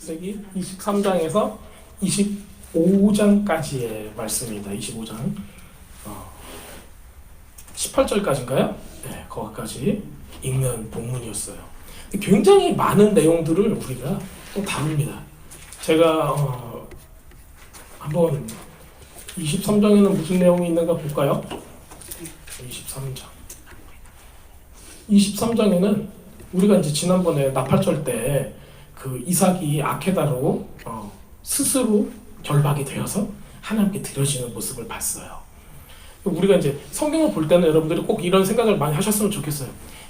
세기 23장에서 25장까지의 말씀입니다. 25장 18절까지인가요? 네, 거기까지 읽는 본문이었어요. 굉장히 많은 내용들을 우리가 또 다룹니다. 제가 한번 23장에는 무슨 내용이 있는가 볼까요? 23장에는 우리가 이제 지난번에 나팔절 때 그 이삭이 아케다로 스스로 결박이 되어서 하나님께 드려지는 모습을 봤어요. 우리가 이제 성경을 볼 때는 여러분들이 꼭 이런 생각을 많이 하셨으면 좋겠어요.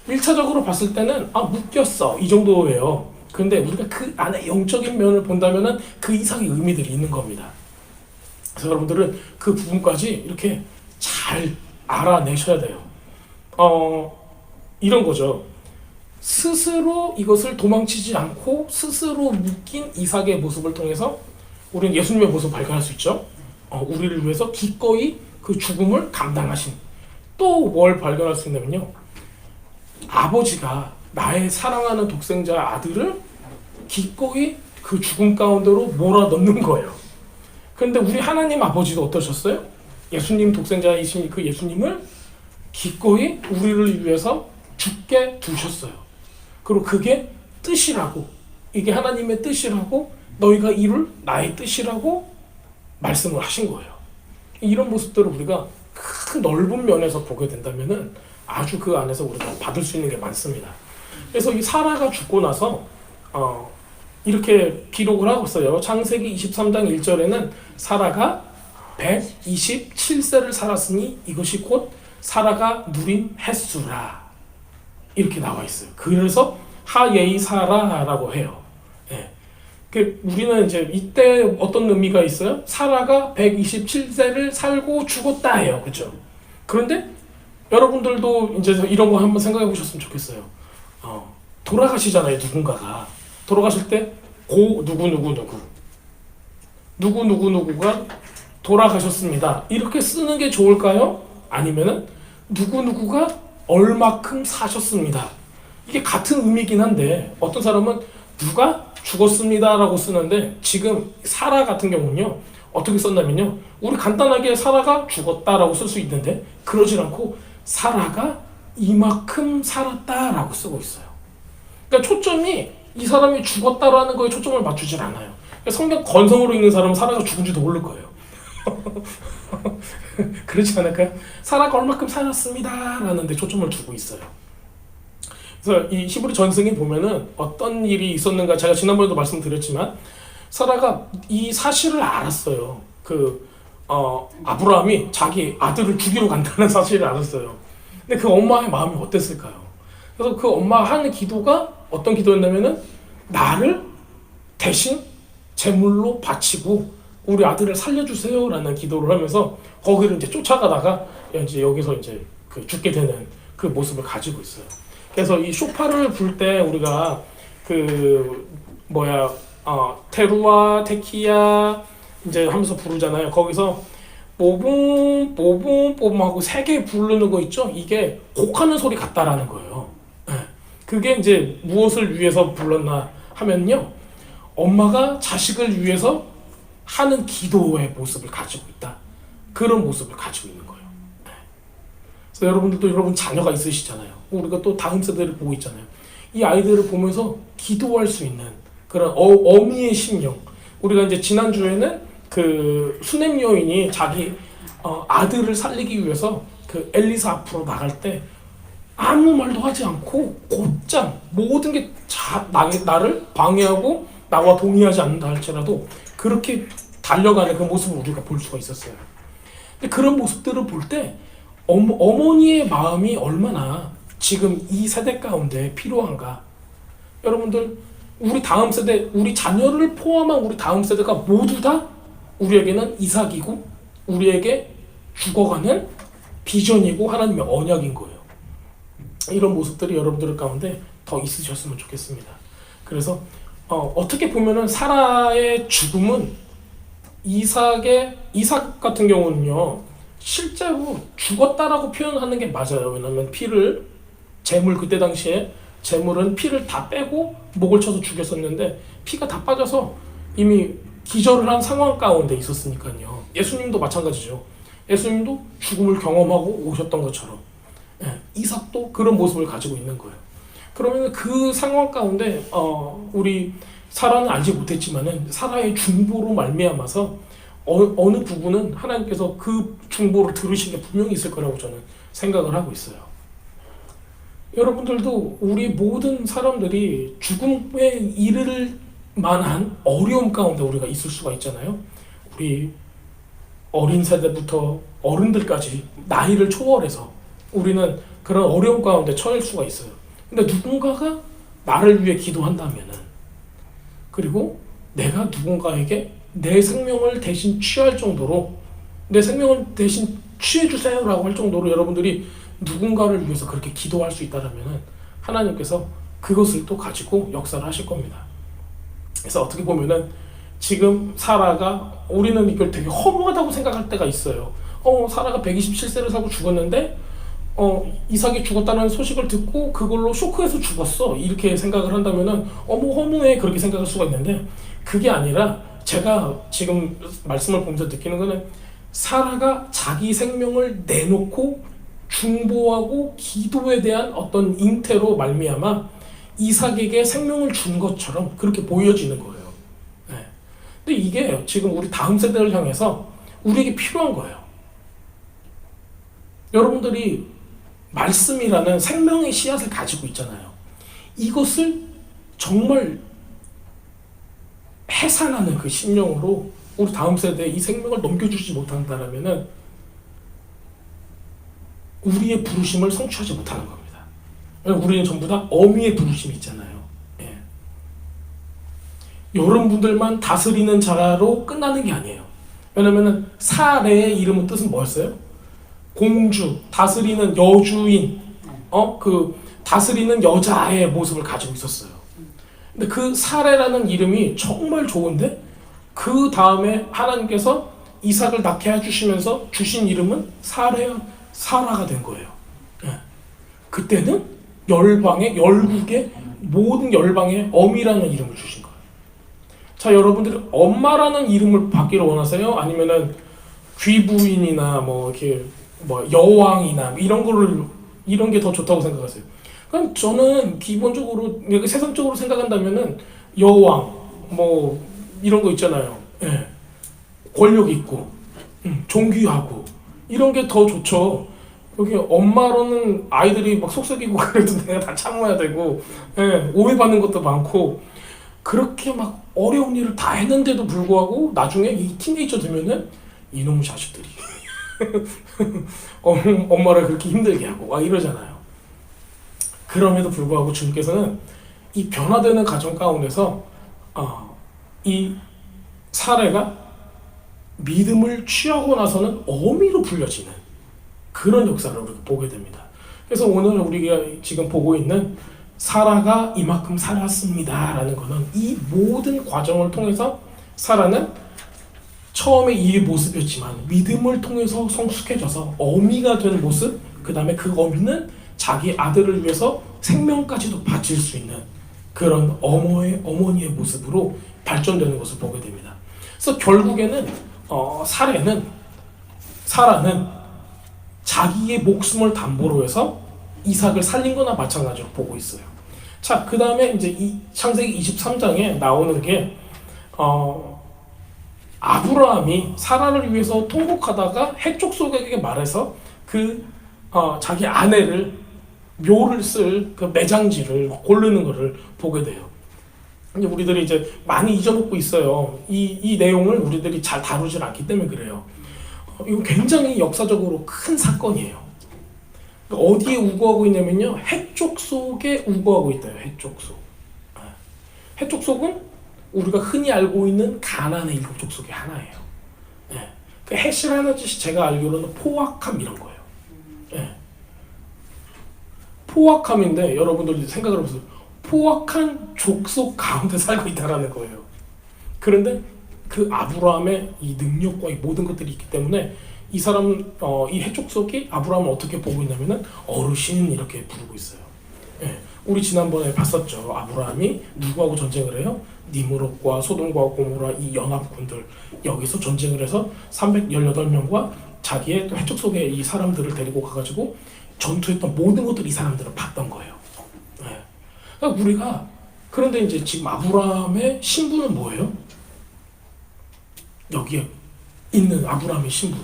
1차적으로 봤을 때는 묶였어 이 정도예요. 그런데 우리가 그 안에 영적인 면을 본다면은 그 이상의 의미들이 있는 겁니다. 그래서 여러분들은 그 부분까지 이렇게 잘 알아내셔야 돼요. 이런 거죠. 스스로 이것을 도망치지 않고 스스로 묶인 이삭의 모습을 통해서 우리는 예수님의 모습을 발견할 수 있죠. 우리를 위해서 기꺼이 그 죽음을 감당하신, 또 뭘 발견할 수 있냐면요, 아버지가 나의 사랑하는 독생자 아들을 기꺼이 그 죽음 가운데로 몰아넣는 거예요. 그런데 우리 하나님 아버지도 어떠셨어요? 예수님 독생자이신 그 예수님을 기꺼이 우리를 위해서 죽게 두셨어요. 그리고 그게 뜻이라고, 이게 하나님의 뜻이라고, 너희가 이룰 나의 뜻이라고 말씀을 하신 거예요. 이런 모습들을 우리가 큰 넓은 면에서 보게 된다면은 아주 그 안에서 우리가 받을 수 있는 게 많습니다. 그래서 이 사라가 죽고 나서 이렇게 기록을 하고 있어요. 창세기 23장 1절에는 사라가 127세를 살았으니 이것이 곧 사라가 누린 횟수라, 이렇게 나와 있어요. 그래서 하예이 사라라고 해요. 예. 우리는 이제 이때 어떤 의미가 있어요? 사라가 127세를 살고 죽었다예요. 그렇죠? 그런데 여러분들도 이제 이런 거 한번 생각해 보셨으면 좋겠어요. 돌아가시잖아요. 누군가가 돌아가실 때 누구누구가 돌아가셨습니다, 이렇게 쓰는 게 좋을까요? 아니면은 누구누구가 얼마큼 사셨습니다, 이게 같은 의미긴 한데 어떤 사람은 누가 죽었습니다 라고 쓰는데, 지금 사라 같은 경우는요 어떻게 썼냐면요, 우리 간단하게 사라가 죽었다라고 쓸 수 있는데 그러질 않고 사라가 이만큼 살았다라고 쓰고 있어요. 그러니까 초점이 이 사람이 죽었다라는 거에 초점을 맞추질 않아요. 그러니까 성경 건성으로 읽는 사람은 사라가 죽은지도 모를 거예요. 그렇지 않을까요? 사라가 얼마큼 살았습니다 라는 데 초점을 두고 있어요. 그래서 이 히브리 전승에 보면은 어떤 일이 있었는가, 제가 지난번에도 말씀드렸지만 사라가 이 사실을 알았어요. 아브라함이 자기 아들을 죽이러 간다는 사실을 알았어요. 근데 그 엄마의 마음이 어땠을까요? 그래서 그 엄마가 하는 기도가 어떤 기도였냐면은, 나를 대신 제물로 바치고 우리 아들을 살려주세요 라는 기도를 하면서 거기를 이제 쫓아가다가 이제 여기서 이제 죽게 되는 그 모습을 가지고 있어요. 그래서 이 쇼파를 불 때 우리가 테루아 테키야 이제 하면서 부르잖아요. 거기서 뽀붕 뽀붕 뽀붕 하고 세 개 부르는 거 있죠? 이게 곡하는 소리 같다라는 거예요. 그게 이제 무엇을 위해서 불렀나 하면요, 엄마가 자식을 위해서 하는 기도의 모습을 가지고 있다, 그런 모습을 가지고 있는 거예요. 그래서 여러분들도 여러분 자녀가 있으시잖아요. 우리가 또 다음 세대를 보고 있잖아요. 이 아이들을 보면서 기도할 수 있는 그런 어미의 심령. 우리가 이제 지난주에는 그 수냄 여인이 자기 아들을 살리기 위해서 그 엘리사 앞으로 나갈 때 아무 말도 하지 않고 곧장 모든 게 나를 방해하고 나와 동의하지 않는다 할지라도 그렇게 달려가는 그 모습을 우리가 볼 수가 있었어요. 근데 그런 모습들을 볼 때 어머니의 마음이 얼마나 지금 이 세대 가운데 필요한가. 여러분들, 우리 다음 세대, 우리 자녀를 포함한 우리 다음 세대가 모두 다 우리에게는 이삭이고 우리에게 죽어가는 비전이고 하나님의 언약인 거예요. 이런 모습들이 여러분들 가운데 더 있으셨으면 좋겠습니다. 그래서 어떻게 보면은 사라의 죽음은 이삭 같은 경우는요 실제로 죽었다라고 표현하는 게 맞아요. 왜냐하면 피를 제물, 그때 당시에 제물은 피를 다 빼고 목을 쳐서 죽였었는데 피가 다 빠져서 이미 기절을 한 상황 가운데 있었으니까요. 예수님도 마찬가지죠. 예수님도 죽음을 경험하고 오셨던 것처럼 이삭도 그런 모습을 가지고 있는 거예요. 그러면 그 상황 가운데 우리 사라는 알지 못했지만은 사라의 중보로 말미암아서 어느 부분은 하나님께서 그 중보를 들으신 게 분명히 있을 거라고 저는 생각을 하고 있어요. 여러분들도 우리 모든 사람들이 죽음에 이를 만한 어려움 가운데 우리가 있을 수가 있잖아요. 우리 어린 세대부터 어른들까지 나이를 초월해서 우리는 그런 어려움 가운데 처할 수가 있어요. 근데 누군가가 나를 위해 기도한다면은, 그리고 내가 누군가에게 내 생명을 대신 취할 정도로 내 생명을 대신 취해주세요라고 할 정도로 여러분들이 누군가를 위해서 그렇게 기도할 수 있다면 하나님께서 그것을 또 가지고 역사를 하실 겁니다. 그래서 어떻게 보면은 지금 사라가, 우리는 이걸 되게 허무하다고 생각할 때가 있어요. 사라가 127세를 살고 죽었는데 이삭이 죽었다는 소식을 듣고 그걸로 쇼크해서 죽었어, 이렇게 생각을 한다면은 허무해, 그렇게 생각할 수가 있는데, 그게 아니라 제가 지금 말씀을 보면서 느끼는 거는 사라가 자기 생명을 내놓고 중보하고 기도에 대한 어떤 잉태로 말미암아 이삭에게 생명을 준 것처럼 그렇게 보여지는 거예요. 네. 근데 이게 지금 우리 다음 세대를 향해서 우리에게 필요한 거예요. 여러분들이 말씀이라는 생명의 씨앗을 가지고 있잖아요. 이것을 정말 해산하는 그 심령으로 우리 다음 세대에 이 생명을 넘겨주지 못한다면은 우리의 부르심을 성취하지 못하는 겁니다. 우리는 전부 다 어미의 부르심이 있잖아요. 예. 여러분들만 다스리는 자로 끝나는 게 아니에요. 왜냐면은 사례의 이름은 뜻은 뭐였어요? 공주, 다스리는 여주인, 그 다스리는 여자의 모습을 가지고 있었어요. 근데 그 사례라는 이름이 정말 좋은데 그 다음에 하나님께서 이삭을 낳게 해주시면서 주신 이름은 사라가 된 거예요. 예. 그때는 열국의 모든 열방의 어미라는 이름을 주신 거예요. 자, 여러분들이 엄마라는 이름을 받기를 원하세요? 아니면은 귀부인이나 이렇게 여왕이나 이런 게 더 좋다고 생각하세요? 그럼 저는 기본적으로 세상적으로 생각한다면은 여왕 이런 거 있잖아요. 예. 권력 있고 존귀하고 이런 게 더 좋죠. 여기 엄마로는 아이들이 속썩이고 그래도 내가 다 참아야 되고, 예, 오해받는 것도 많고, 그렇게 어려운 일을 다 했는데도 불구하고 나중에 이 티네이저 되면은 이놈 자식들이 엄마를 그렇게 힘들게 하고 이러잖아요. 그럼에도 불구하고 주님께서는 이 변화되는 가정 가운데서 이 사례가 믿음을 취하고 나서는 어미로 불려지는 그런 역사를 우리가 보게 됩니다. 그래서 오늘 우리가 지금 보고 있는 사라가 이만큼 살았습니다 라는 것은 이 모든 과정을 통해서 사라는 처음에 이 모습이었지만 믿음을 통해서 성숙해져서 어미가 된 모습, 그 다음에 그 어미는 자기 아들을 위해서 생명까지도 바칠 수 있는 그런 어머니의 모습으로 발전되는 것을 보게 됩니다. 그래서 결국에는 사라는 자기의 목숨을 담보로 해서 이삭을 살린 거나 마찬가지로 보고 있어요. 자, 그 다음에 이제 이 창세기 23장에 나오는 게 아브라함이 사라를 위해서 통곡하다가 해족속에게 말해서 자기 아내를 묘를 쓸 그 매장지를 고르는 것을 보게 돼요. 근데 우리들이 이제 많이 잊어먹고 있어요. 이 내용을 우리들이 잘 다루질 않기 때문에 그래요. 이거 굉장히 역사적으로 큰 사건이에요. 어디에 우거하고 있냐면요, 해쪽 속에 우거하고 있대요. 해쪽 속. 해쪽 속은 우리가 흔히 알고 있는 가나안의 7족 속의 하나예요. 그 헷이라는 뜻이 제가 알기로는 포악함 이런 거예요. 포악함인데 여러분들이 생각을 해보세요. 포악한 족속 가운데 살고 있다라는 거예요. 그런데 그 아브라함의 이 능력과 이 모든 것들이 있기 때문에 이 이 해족속이 아브라함을 어떻게 보고 있냐면은 어르신 이렇게 부르고 있어요. 우리 지난번에 봤었죠. 아브라함이 누구하고 전쟁을 해요? 니므롯과 소돔과 고모라 이 연합군들 여기서 전쟁을 해서 318명과 자기의 또 해적 속의 이 사람들을 데리고 가가지고 전투했던 모든 것들 이 사람들은 봤던 거예요. 네. 그러니까 우리가 그런데 이제 지금 아브라함의 신분은 뭐예요? 여기에 있는 아브라함의 신분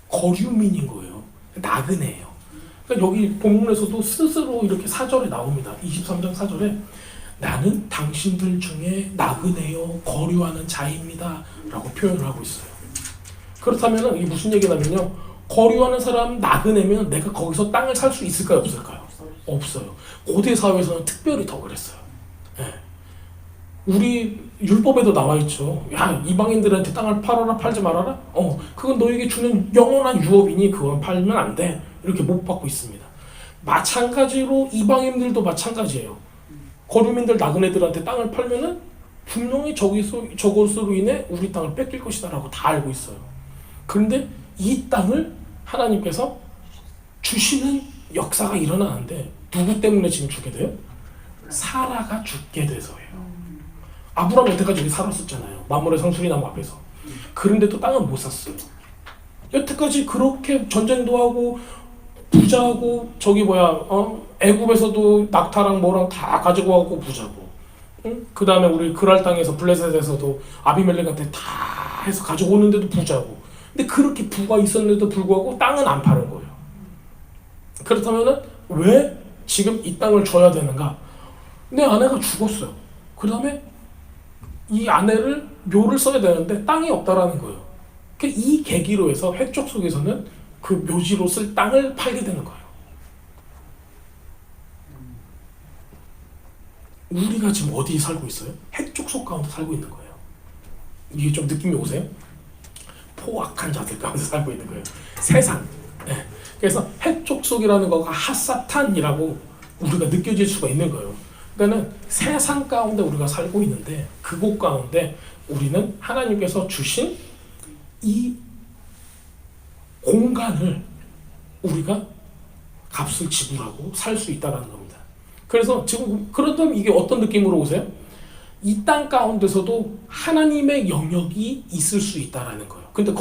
거류민인 거예요. 나그네예요. 그러니까 여기 본문에서도 스스로 이렇게 4절에 나옵니다. 23장 4절에 나는 당신들 중에 나그네요 거류하는 자입니다 라고 표현을 하고 있어요. 그렇다면 이게 무슨 얘기냐면요, 거류하는 사람 나그네면 내가 거기서 땅을 살 수 있을까요 없을까요? 없어요. 고대 사회에서는 특별히 더 그랬어요. 네. 우리 율법에도 나와 있죠. 야, 이방인들한테 땅을 팔아라 팔지 말아라? 그건 너에게 주는 영원한 유업이니 그건 팔면 안 돼. 이렇게 못 받고 있습니다. 마찬가지로 이방인들도 마찬가지예요. 거류민들 나그네들한테 땅을 팔면은 분명히 저것으로 인해 우리 땅을 뺏길 것이다 라고 다 알고 있어요. 그런데 이 땅을 하나님께서 주시는 역사가 일어나는데 누구 때문에 지금 주게 돼요? 사라가 죽게 돼서예요. 아브라함 여태까지 여기 살았었잖아요. 마므레 상수리나무 앞에서. 그런데도 땅은 못 샀어요. 여태까지 그렇게 전쟁도 하고 부자고 애굽에서도 낙타랑 뭐랑 다 가지고 가고 부자고, 응? 그 다음에 우리 그랄 땅에서 블레셋에서도 아비멜렉한테 다 해서 가지고 오는데도 부자고. 근데 그렇게 부가 있었는데도 불구하고 땅은 안 파는 거예요. 그렇다면은 왜 지금 이 땅을 줘야 되는가? 내 아내가 죽었어요. 그 다음에 이 아내를 묘를 써야 되는데 땅이 없다라는 거예요. 이 계기로 해서 해적 속에서는 그 묘지로 쓸 땅을 팔게 되는 거예요. 우리가 지금 어디 살고 있어요? 해적 속 가운데 살고 있는 거예요. 이게 좀 느낌이 오세요? 포악한 자들 가운데 살고 있는 거예요. 세상. 네. 그래서 해적 속이라는 거가 핫사탄이라고 우리가 느껴질 수가 있는 거예요. 그러니까 세상 가운데 우리가 살고 있는데 그곳 가운데 우리는 하나님께서 주신 이 공간을 우리가 값을 지불하고 살 수 있다는 겁니다. 그래서 지금 그렇다면 이게 어떤 느낌으로 오세요? 이 땅 가운데서도 하나님의 영역이 있을 수 있다라는 거예요. 근데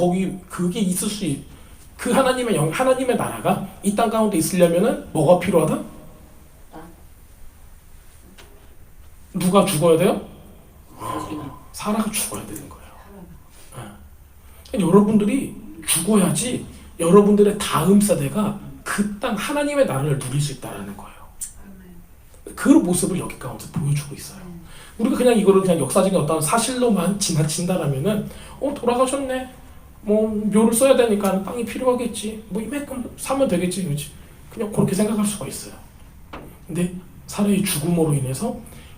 그게 있을 수 그 하나님의 나라가 이 땅 가운데 있으려면은 뭐가 필요하다? 누가 죽어야 돼요? 사라가 죽어야 되는 거예요. 여러분들이 죽어야지 여러분들의 다음 세대가 그 땅 하나님의 나라를 누릴 수 있다라는 거예요. 그 모습을 여기 가운데 보여주고 있어요. 우리가 그냥 이거를 그냥 역사적인 어떤 사실로만 지나친다라면은 돌아가셨네. 뭐 묘를 써야 되니까 땅이 필요하겠지. 뭐 이만큼 사면 되겠지, 그렇지? 그냥 그렇게 생각할 수가 있어요. 근데 사라의 죽음으로 인해서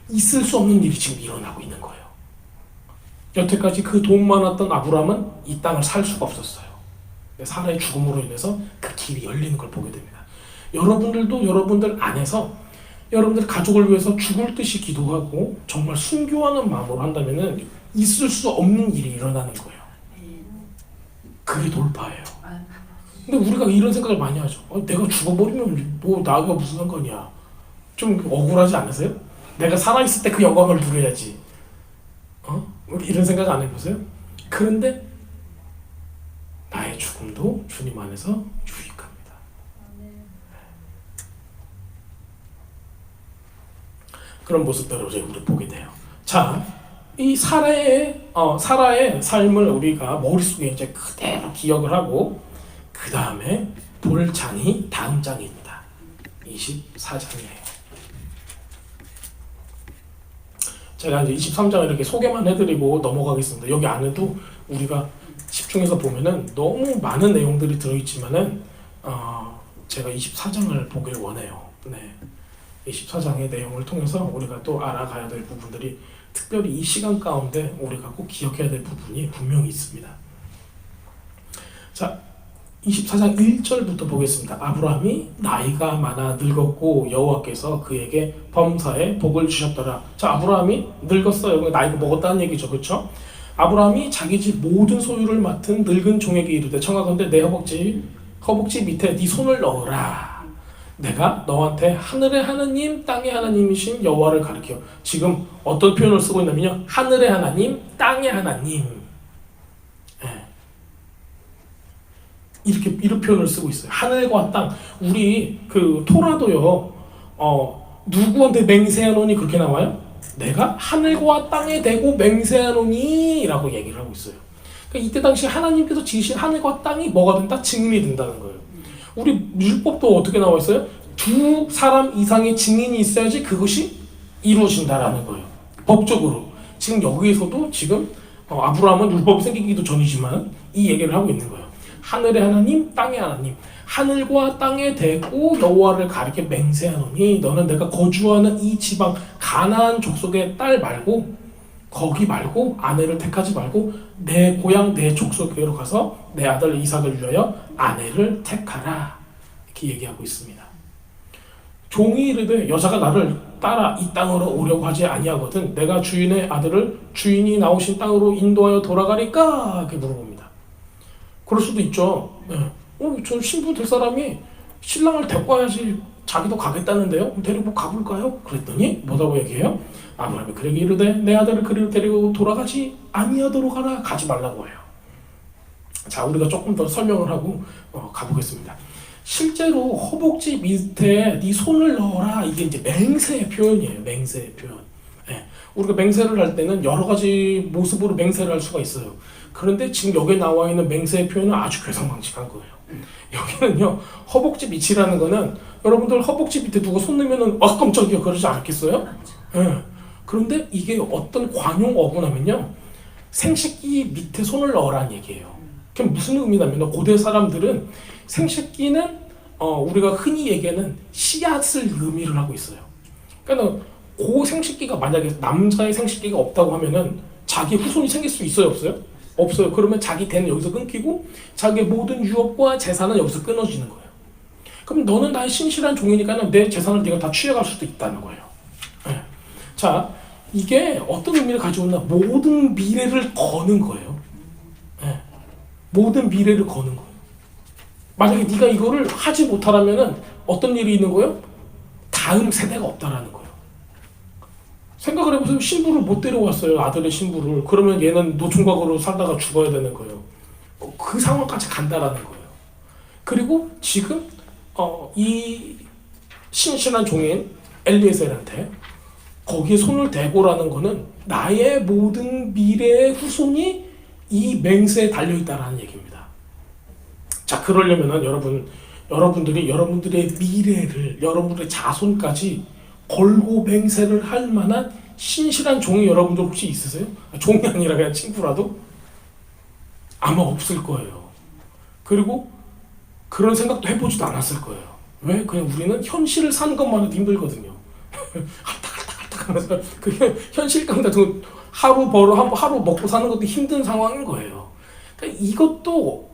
있을 수 없는 일이 지금 일어나고 있는 거예요. 여태까지 그 돈 많았던 아브라함은 이 땅을 살 수가 없었어요. 사라의 죽음으로 인해서 그 길이 열리는 걸 보게 됩니다. 여러분들도 여러분들 안에서 여러분들 가족을 위해서 죽을 듯이 기도하고 정말 순교하는 마음으로 한다면은 있을 수 없는 일이 일어나는 거예요. 그게 돌파예요. 근데 우리가 이런 생각을 많이 하죠. 내가 죽어버리면 뭐 나가 무슨 상관이야. 좀 억울하지 않으세요? 내가 살아있을 때 그 영광을 누려야지. 이런 생각 안 해보세요? 그런데 나의 죽음도 주님 안에서 유익합니다. 그런 모습들을 우리 보게 돼요. 자, 이 사라의 삶을 우리가 머릿속에 이제 그대로 기억을 하고 그 다음에 볼 장이 다음 장입니다. 24장이에요. 제가 이제 23장을 이렇게 소개만 해드리고 넘어가겠습니다. 여기 안에도 우리가 집중해서 보면은 너무 많은 내용들이 들어있지만은 제가 24장을 보길 원해요. 네, 24장의 내용을 통해서 우리가 또 알아가야 될 부분들이 특별히 이 시간 가운데 우리가 꼭 기억해야 될 부분이 분명히 있습니다. 자, 24장 1절부터 보겠습니다. 아브라함이 나이가 많아 늙었고 여호와께서 그에게 범사에 복을 주셨더라. 자, 아브라함이 늙었어요. 나이가 먹었다는 얘기죠, 그렇죠? 아브라함이 자기 집 모든 소유를 맡은 늙은 종에게 이르되 청하건대 내 허벅지 밑에 네 손을 넣어라. 내가 너한테 하늘의 하나님, 땅의 하나님이신 여호와를 가리켜. 지금 어떤 표현을 쓰고 있냐면요. 하늘의 하나님, 땅의 하나님. 예. 이렇게 표현을 쓰고 있어요. 하늘과 땅. 우리 그 토라도요. 누구한테 맹세하노니 그렇게 나와요? 내가 하늘과 땅에 대고 맹세하노니 라고 얘기를 하고 있어요. 그러니까 이때 당시 하나님께서 지으신 하늘과 땅이 뭐가 된다? 증인이 된다는 거예요. 우리 율법도 어떻게 나와 있어요? 두 사람 이상의 증인이 있어야지 그것이 이루어진다라는 거예요. 법적으로. 지금 여기에서도 지금 아브라함은 율법이 생기기도 전이지만 이 얘기를 하고 있는 거예요. 하늘의 하나님, 땅의 하나님. 하늘과 땅에 대고 여호와를 가리켜 맹세하노니 너는 내가 거주하는 이 지방 가나안 족속의 딸 말고 거기 말고 아내를 택하지 말고 내 고향 내 족속에로 가서 내 아들 이삭을 위하여 아내를 택하라 이렇게 얘기하고 있습니다. 종이 이르되 여자가 나를 따라 이 땅으로 오려고 하지 아니하거든 내가 주인의 아들을 주인이 나오신 땅으로 인도하여 돌아가리까 이렇게 물어봅니다. 그럴 수도 있죠. 저 신부 될 사람이 신랑을 데리고 와야지 자기도 가겠다는데요. 데리고 가볼까요? 그랬더니 뭐라고 얘기해요? 아브라함이 그에게 이르되 내 아들을 그리로 데리고 돌아가지 아니하도록 하라. 가지 말라고 해요. 자, 우리가 조금 더 설명을 하고 가보겠습니다. 실제로 허벅지 밑에 네 손을 넣어라. 이게 이제 맹세의 표현이에요. 맹세의 표현. 예. 우리가 맹세를 할 때는 여러 가지 모습으로 맹세를 할 수가 있어요. 그런데 지금 여기에 나와 있는 맹세의 표현은 아주 괴상망측한 거예요. 여기는요, 허벅지 밑이라는 거는 여러분들 허벅지 밑에 누가 손 넣으면은 깜짝이야 그러지 않겠어요? 예. 그런데 이게 어떤 관용 어구냐면요, 생식기 밑에 손을 넣으라는 얘기예요. 그게 무슨 의미냐면 고대 사람들은 생식기는 우리가 흔히 얘기하는 씨앗을 의미를 하고 있어요. 그러니까 그 생식기가 만약에 남자의 생식기가 없다고 하면은 자기 후손이 생길 수 있어요, 없어요? 없어요. 그러면 자기 대는 여기서 끊기고 자기의 모든 유업과 재산은 여기서 끊어지는 거예요. 그럼 너는 나의 신실한 종이니까 내 재산을 네가 다 취해갈 수도 있다는 거예요. 네. 자, 이게 어떤 의미를 가지고 있나? 모든 미래를 거는 거예요. 네. 모든 미래를 거는 거예요. 만약에 네가 이거를 하지 못하라면은 어떤 일이 있는 거예요? 다음 세대가 없다라는 거예요. 생각을 해보세요. 신부를 못 데려왔어요. 아들의 신부를. 그러면 얘는 노총각으로 살다가 죽어야 되는 거예요. 그 상황까지 간다라는 거예요. 그리고 지금 이 신실한 종인 엘리에셀한테 거기에 손을 대고라는 거는 나의 모든 미래의 후손이 이 맹세에 달려있다라는 얘기입니다. 자, 그러려면은 여러분들이 여러분들의 미래를 여러분들의 자손까지 걸고 맹세를 할 만한 신실한 종이 여러분들 혹시 있으세요? 종이 아니라 그냥 친구라도? 아마 없을 거예요. 그리고 그런 생각도 해보지도 않았을 거예요. 왜? 그냥 우리는 현실을 사는 것만 해도 힘들거든요. 할딱할딱 하면서 그 현실감 같은 거 하루 먹고 사는 것도 힘든 상황인 거예요. 그러니까 이것도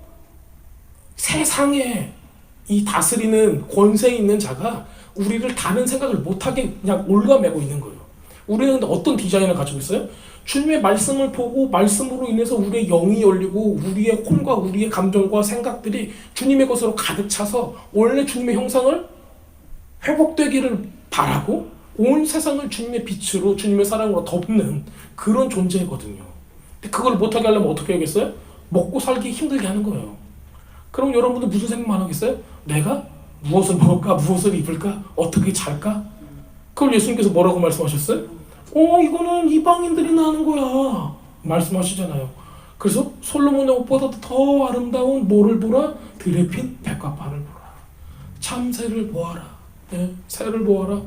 세상에 이 다스리는 권세 있는 자가 우리를 다른 생각을 못하게 그냥 올가매고 있는 거예요. 우리는 근데 어떤 디자인을 가지고 있어요? 주님의 말씀을 보고 말씀으로 인해서 우리의 영이 열리고 우리의 혼과 우리의 감정과 생각들이 주님의 것으로 가득 차서 원래 주님의 형상을 회복되기를 바라고 온 세상을 주님의 빛으로 주님의 사랑으로 덮는 그런 존재거든요. 근데 그걸 못하게 하려면 어떻게 하겠어요? 먹고 살기 힘들게 하는 거예요. 그럼 여러분들 무슨 생각만 하겠어요? 내가 무엇을 먹을까? 무엇을 입을까? 어떻게 잘까? 그걸 예수님께서 뭐라고 말씀하셨어요? 이거는 이방인들이나 하는 거야 말씀하시잖아요. 그래서 솔로몬의 옷보다도 더 아름다운 뭐를 보라? 들에 핀 백합화를 보라. 참새를 보아라. 네, 새를 보아라.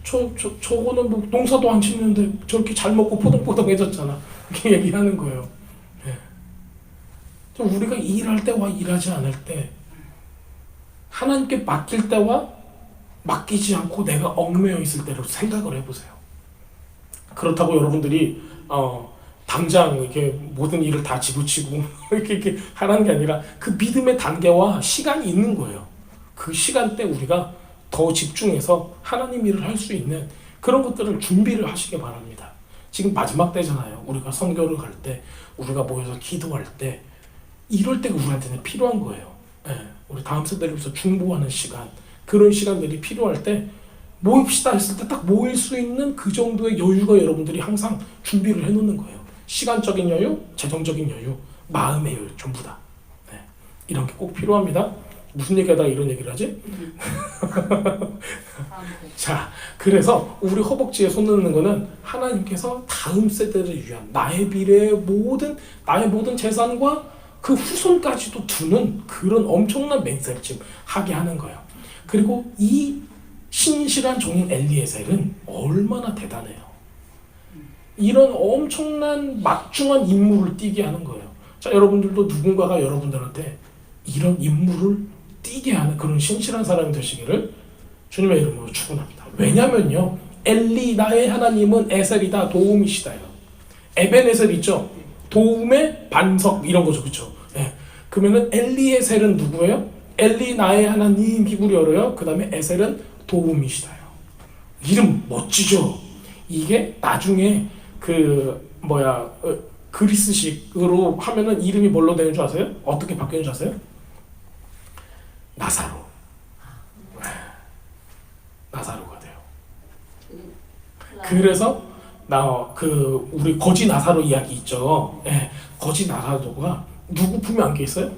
저거는 뭐 농사도 안 짓는데 저렇게 잘 먹고 포동포동해졌잖아. 이렇게 얘기하는 거예요. 네. 우리가 일할 때와 일하지 않을 때, 하나님께 맡길 때와 맡기지 않고 내가 얽매여 있을 때로 생각을 해보세요. 그렇다고 여러분들이 당장 이렇게 모든 일을 다 집어치고 이렇게 하라는 게 아니라 그 믿음의 단계와 시간이 있는 거예요. 그 시간대 우리가 더 집중해서 하나님 일을 할 수 있는 그런 것들을 준비를 하시기 바랍니다. 지금 마지막 때잖아요. 우리가 선교를 갈 때, 우리가 모여서 기도할 때, 이럴 때가 우리한테는 필요한 거예요. 네, 우리 다음 세대를 위해서 중보하는 시간, 그런 시간들이 필요할 때 모입시다 했을 때 딱 모일 수 있는 그 정도의 여유가 여러분들이 항상 준비를 해놓는 거예요. 시간적인 여유, 재정적인 여유, 마음의 여유 전부 다. 네. 이런 게 꼭 필요합니다. 무슨 얘기하다가 이런 얘기를 하지? 자, 그래서 우리 허벅지에 손 넣는 거는 하나님께서 다음 세대를 위한 나의 미래의 나의 모든 재산과 그 후손까지도 두는 그런 엄청난 맹세를 지금 하게 하는 거예요. 그리고 이 신실한 종인 엘리에셀은 얼마나 대단해요. 이런 엄청난 막중한 임무를 띠게 하는 거예요. 자, 여러분들도 누군가가 여러분들한테 이런 임무를 띠게 하는 그런 신실한 사람이 되시기를 주님의 이름으로 축원합니다. 왜냐면요, 엘리 나의 하나님은 에셀이다, 도움이시다요. 에벤에셀 있죠? 도움의 반석 이런 거죠, 그렇죠? 예. 그러면은 엘리에셀은 누구예요? 엘리 나의 하나님 히브리어로요. 그 다음에 에셀은 도움이시다요. 이름 멋지죠? 이게 나중에 그리스식으로 하면은 이름이 뭘로 되는 줄 아세요? 어떻게 바뀌는 줄 아세요? 나사로. 나사로가 돼요. 그래서 우리 거지 나사로 이야기 있죠. 예, 거지 나사로가 누구 품에 안겨 있어요?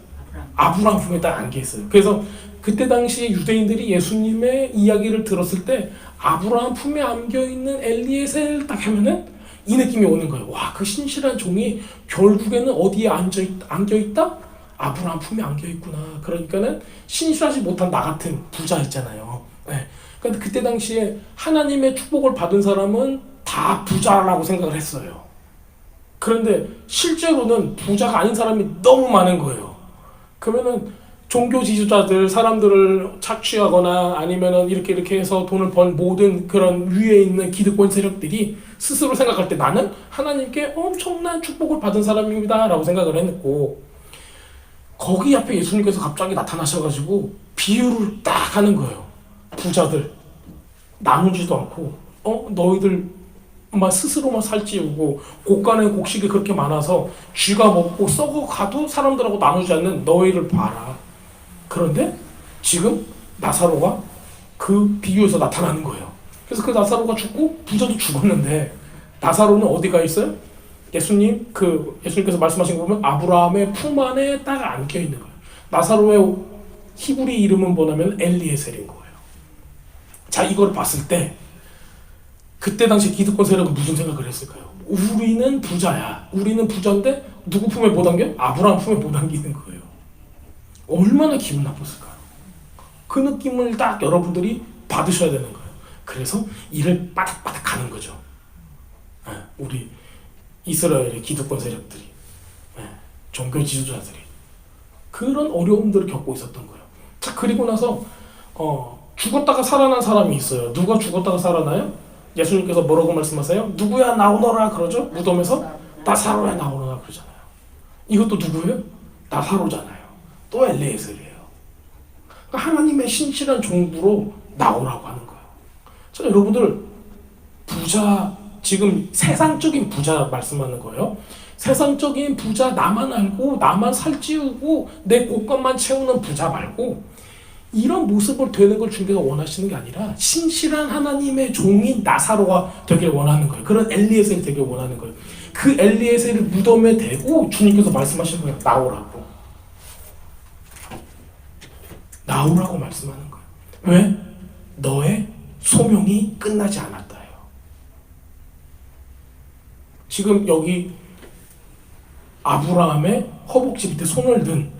아브라함 품에 딱 안겨 있어요. 그래서 그때 당시에 유대인들이 예수님의 이야기를 들었을 때 아브라함 품에 안겨 있는 엘리에셀 딱 하면은 이 느낌이 오는 거예요. 와, 그 신실한 종이 결국에는 어디에 안겨 있다? 아브라함 품에 안겨 있구나. 그러니까는 신실하지 못한 나 같은 부자 있잖아요. 네. 그러니까 그때 당시에 하나님의 축복을 받은 사람은 다 부자라고 생각을 했어요. 그런데 실제로는 부자가 아닌 사람이 너무 많은 거예요. 그러면은 종교 지도자들, 사람들을 착취하거나 아니면은 이렇게 해서 돈을 번 모든 그런 위에 있는 기득권 세력들이 스스로 생각할 때 나는 하나님께 엄청난 축복을 받은 사람입니다 라고 생각을 해놓고, 거기 앞에 예수님께서 갑자기 나타나셔가지고 비유를 딱 하는 거예요. 부자들 나누지도 않고 너희들 스스로만 살찌우고 곡간에 곡식이 그렇게 많아서 쥐가 먹고 썩어가도 사람들하고 나누지 않는 너희를 봐라. 그런데 지금 나사로가 그 비유에서 나타나는 거예요. 그래서 그 나사로가 죽고 부자도 죽었는데 나사로는 어디가 있어요? 예수님께서 말씀하신 거 보면 아브라함의 품 안에 딱 안겨 있는 거예요. 나사로의 히브리 이름은 뭐냐면 엘리에셀인 거예요. 자, 이걸 봤을 때 그때 당시 기득권 세력은 무슨 생각을 했을까요? 우리는 부자야. 우리는 부자인데 누구 품에 못 안겨? 아브라함 품에 못 안기는 거예요. 얼마나 기분 나빴을까요? 그 느낌을 딱 여러분들이 받으셔야 되는 거예요. 그래서 이를 바닥바닥 가는 거죠. 우리 이스라엘의 기득권 세력들이, 종교 지도자들이 그런 어려움들을 겪고 있었던 거예요. 자, 그리고 나서 죽었다가 살아난 사람이 있어요. 누가 죽었다가 살아나요? 예수님께서 뭐라고 말씀하세요? 누구야 나오너라 그러죠? 무덤에서 나사로야 나오너라 그러잖아요. 이것도 누구예요? 나사로잖아요. 또 엘리에셀이에요. 하나님의 신실한 종부로 나오라고 하는 거예요. 자, 여러분들 부자, 지금 세상적인 부자 말씀하는 거예요. 세상적인 부자, 나만 알고 나만 살찌우고 내 곳간만 채우는 부자 말고 이런 모습을 되는 걸 주님께서 원하시는 게 아니라 신실한 하나님의 종인 나사로가 되길 원하는 거예요. 그런 엘리에셀이 되길 원하는 거예요. 그 엘리에셀을 무덤에 대고 주님께서 말씀하시는 거예요. 나오라고. 나오라고 말씀하는 거예요. 왜? 너의 소명이 끝나지 않았다요. 지금 여기 아브라함의 허벅지 밑에 손을 든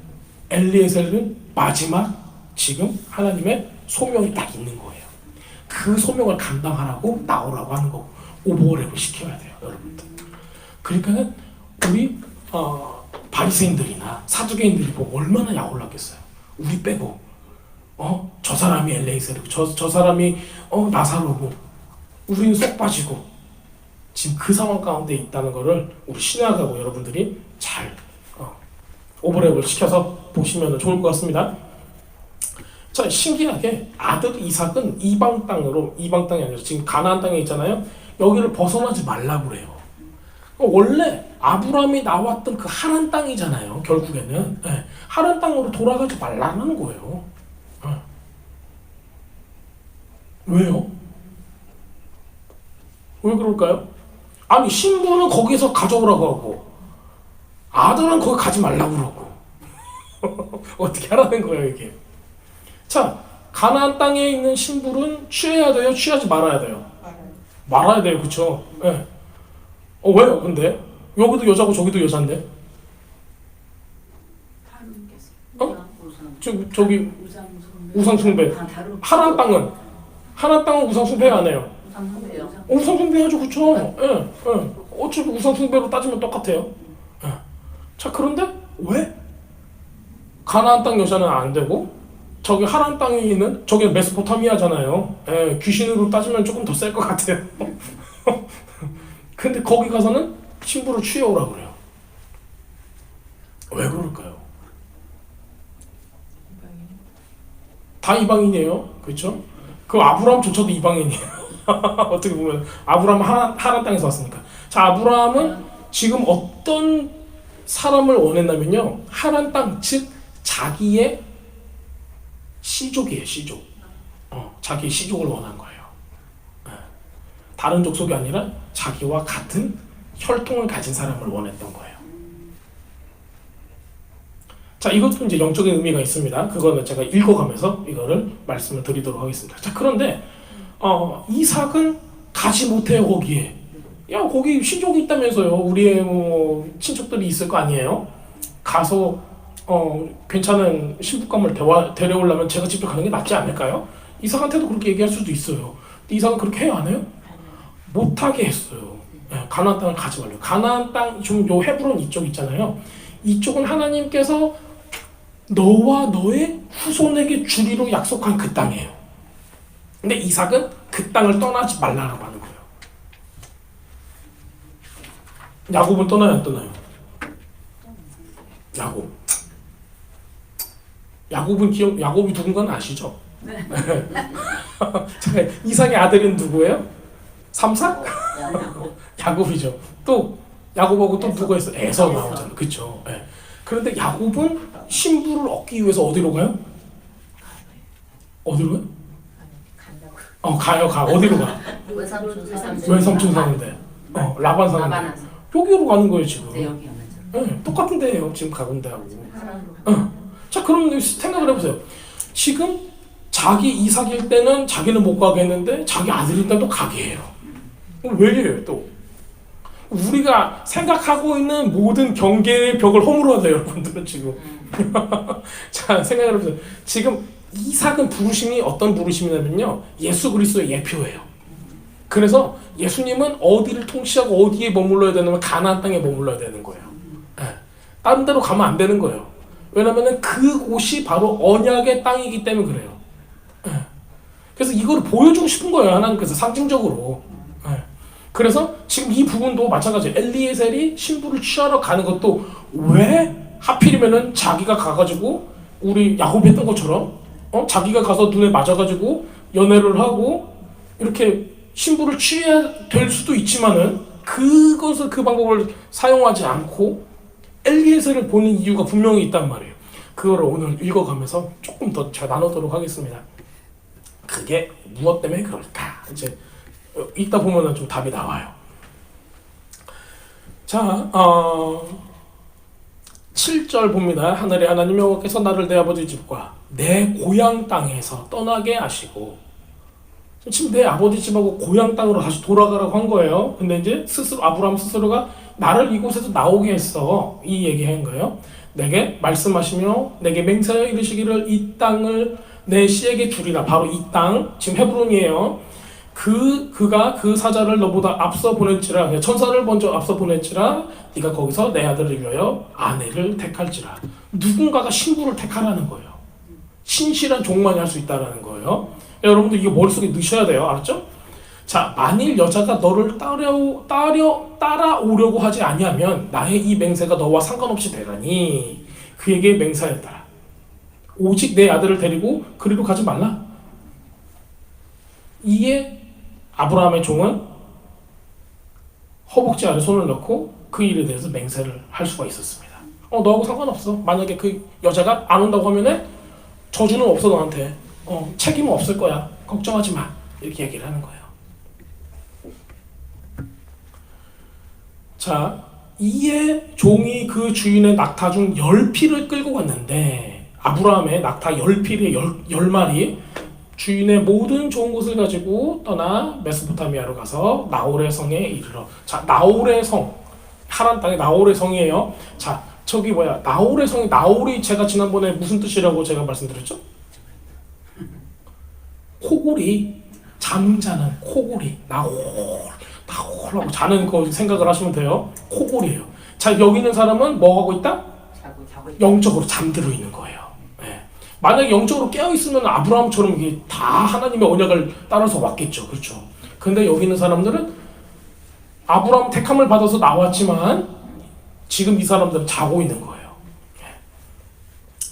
엘리에셀은 마지막 지금 하나님의 소명이 딱 있는 거예요. 그 소명을 감당하라고 나오라고 하는 거고 오버랩을 시켜야 돼요, 여러분들. 그러니까는 우리 바리새인들이나 사두개인들이 보고 얼마나 야올랐겠어요. 우리 빼고 저 사람이 엘리에셀이고 저 사람이 나사로고 우리는 쏙 빠지고 지금 그 상황 가운데 있다는 거를 우리 신약하고 여러분들이 잘 오버랩을 시켜서 보시면 좋을 것 같습니다. 자, 신기하게 아들 이삭은 이방 땅이 아니라 지금 가나안 땅에 있잖아요. 여기를 벗어나지 말라고 그래요. 원래 아브라함이 나왔던 그 하란 땅이잖아요. 결국에는 하란 땅으로 돌아가지 말라는 거예요. 왜요? 왜 그럴까요? 아니 신부는 거기서 가져오라고 하고 아들은 거기 가지 말라고 그러고 어떻게 하라는 거예요 이게? 자, 가나안 땅에 있는 신부는 취해야 돼요? 취하지 말아야 돼요? 말아야 돼요, 그쵸? 예. 네. 왜요, 근데? 여기도 여자고 저기도 여잔데? 어? 저기 우상숭배. 하나님 땅은 우상숭배 안 해요. 우상숭배하죠, 그쵸? 예, 예. 어차피 우상숭배로 따지면 똑같아요. 예. 자, 그런데 왜? 가나안 땅 여자는 안 되고 저기 하란 땅에 있는 저기 메소포타미아잖아요. 예, 귀신으로 따지면 조금 더 셀 것 같아요. 근데 거기 가서는 신부를 취해오라 그래요. 왜 그럴까요? 다 이방인이에요, 그렇죠? 그 아브라함조차도 이방인이에요. 어떻게 보면 아브라함은 하란 땅에서 왔으니까. 자, 아브라함은 지금 어떤 사람을 원했냐면요, 하란 땅, 즉 자기의 시족이에요, 시족. 자기 시족을 원한 거예요. 다른 족속이 아니라 자기와 같은 혈통을 가진 사람을 원했던 거예요. 자, 이것도 이제 영적인 의미가 있습니다. 그거는 제가 읽어가면서 이거를 말씀을 드리도록 하겠습니다. 자, 그런데 이삭은 가지 못해요, 거기에. 야, 거기 시족이 있다면서요. 우리의 뭐 친척들이 있을 거 아니에요. 가서 괜찮은 신부감을 데려오려면 제가 직접 가는 게 낫지 않을까요? 이삭한테도 그렇게 얘기할 수도 있어요. 근데 이삭은 그렇게 해요, 안 해요? 못하게 했어요. 네, 가나안 땅을 가지 말래요. 가나안 땅, 좀 요 헤브론 이쪽 있잖아요. 이쪽은 하나님께서 너와 너의 후손에게 주리로 약속한 그 땅이에요. 근데 이삭은 그 땅을 떠나지 말라고 하는 거예요. 야곱은 떠나요, 안 떠나요? 야곱이 누군가는 아시죠? 네. 이삭의 아들은 누구예요? 삼삭? 야곱이죠. 또 야곱하고 또 누가 있어? 에서 나오잖아, 그렇죠? 네. 그런데 야곱은 신부를 얻기 위해서 어디로 가요? 어디로 가요? 가요. 어디로 가? 외삼촌 사는데. 라반 사는데. 여기로 가는 거예요 지금. 네, 똑같은 데예요 지금 가는 데하고. 자, 그럼 생각을 해보세요. 지금 자기 이삭일 때는 자기는 못 가겠는데 자기 아들일 때는 또 가게 해요. 왜요 또? 우리가 생각하고 있는 모든 경계의 벽을 허물어야 돼요, 여러분들은 지금. 자, 생각을 해보세요. 지금 이삭은 부르심이 어떤 부르심이냐면요, 예수 그리스도의 예표예요. 그래서 예수님은 어디를 통치하고 어디에 머물러야 되냐면 가나안 땅에 머물러야 되는 거예요. 네. 다른 데로 가면 안 되는 거예요. 왜냐면은 그곳이 바로 언약의 땅이기 때문에 그래요. 네. 그래서 이걸 보여주고 싶은 거예요, 하나님께서 상징적으로. 네. 그래서 지금 이 부분도 마찬가지예요. 엘리에셀이 신부를 취하러 가는 것도 왜 하필이면은 자기가 가가지고 우리 야곱이 했던 것처럼 자기가 가서 눈에 맞아가지고 연애를 하고 이렇게 신부를 취해야 될 수도 있지만은 그 방법을 사용하지 않고 엘리에셀을 보는 이유가 분명히 있단 말이에요. 그거를 오늘 읽어가면서 조금 더 제가 나누도록 하겠습니다. 그게 무엇 때문에 그럴까? 이제 읽다 보면은 좀 답이 나와요. 자, 7절 봅니다. 하늘의 하나님 여호와께서 나를 내 아버지 집과 내 고향 땅에서 떠나게 하시고, 지금 내 아버지 집하고 고향 땅으로 다시 돌아가라고 한 거예요. 근데 이제 아브라함 스스로가 나를 이곳에서 나오게 했어, 이 얘기한 거예요. 내게 말씀하시며 내게 맹세하여 이르시기를 이 땅을 내 씨에게 주리라. 바로 이 땅, 지금 헤브론이에요. 그가 그 사자를 너보다 앞서 보낼지라, 천사를 먼저 앞서 보낼지라, 네가 거기서 내 아들을 위하여 아내를 택할지라. 누군가가 신부를 택하라는 거예요. 신실한 종만이 할 수 있다라는 거예요. 여러분들 이거 머릿속에 넣으셔야 돼요. 알았죠? 자, 만일 여자가 너를 따라오려고 하지 아니하면 나의 이 맹세가 너와 상관없이 되라니 그에게 맹세하였다. 오직 내 아들을 데리고 그리로 가지 말라. 이에 아브라함의 종은 허벅지 아래 손을 넣고 그 일에 대해서 맹세를 할 수가 있었습니다. 너하고 상관없어. 만약에 그 여자가 안 온다고 하면은 저주는 없어, 너한테. 책임은 없을 거야. 걱정하지 마. 이렇게 얘기를 하는 거예요. 자, 이에 종이 그 주인의 낙타 중 10피를 끌고 갔는데 아브라함의 낙타 10피의 10마리 주인의 모든 좋은 것을 가지고 떠나 메소포타미아로 가서 나홀의 성에 이르러. 자, 나홀의 성, 하란 땅의 나홀의 성이에요. 자, 저기 뭐야, 나홀의 성이, 나홀이 제가 지난번에 무슨 뜻이라고 제가 말씀드렸죠? 코골이, 잠자는 코골이, 나홀하고 자는 거 생각을 하시면 돼요. 코골이에요. 자, 여기 있는 사람은 뭐 하고 있다? 영적으로 잠들어 있는 거예요. 네. 만약에 영적으로 깨어 있으면 아브라함처럼 이게 다 하나님의 언약을 따라서 왔겠죠, 그렇죠? 근데 여기 있는 사람들은 아브라함 택함을 받아서 나왔지만 지금 이 사람들은 자고 있는 거예요. 네.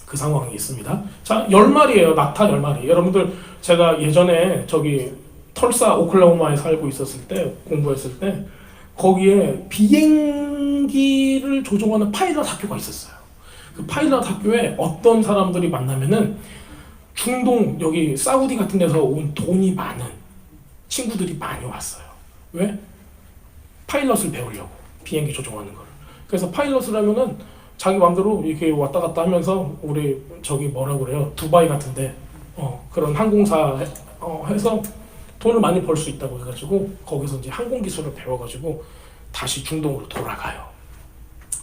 그 상황이 있습니다. 자, 10마리예요. 낙타 10마리. 여러분들 제가 예전에 저기 털사 오클라호마에 살고 있었을 때, 공부했을 때 거기에 비행기를 조종하는 파일럿 학교가 있었어요. 그 파일럿 학교에 어떤 사람들이 만나면은 중동, 여기 사우디 같은 데서 온 돈이 많은 친구들이 많이 왔어요. 왜? 파일럿을 배우려고, 비행기 조종하는 걸. 그래서 파일럿을 하면은 자기 마음대로 이렇게 왔다 갔다 하면서, 우리 저기 뭐라 그래요, 두바이 같은데 그런 항공사 해서 돈을 많이 벌 수 있다고 해가지고 거기서 이제 항공 기술을 배워가지고 다시 중동으로 돌아가요.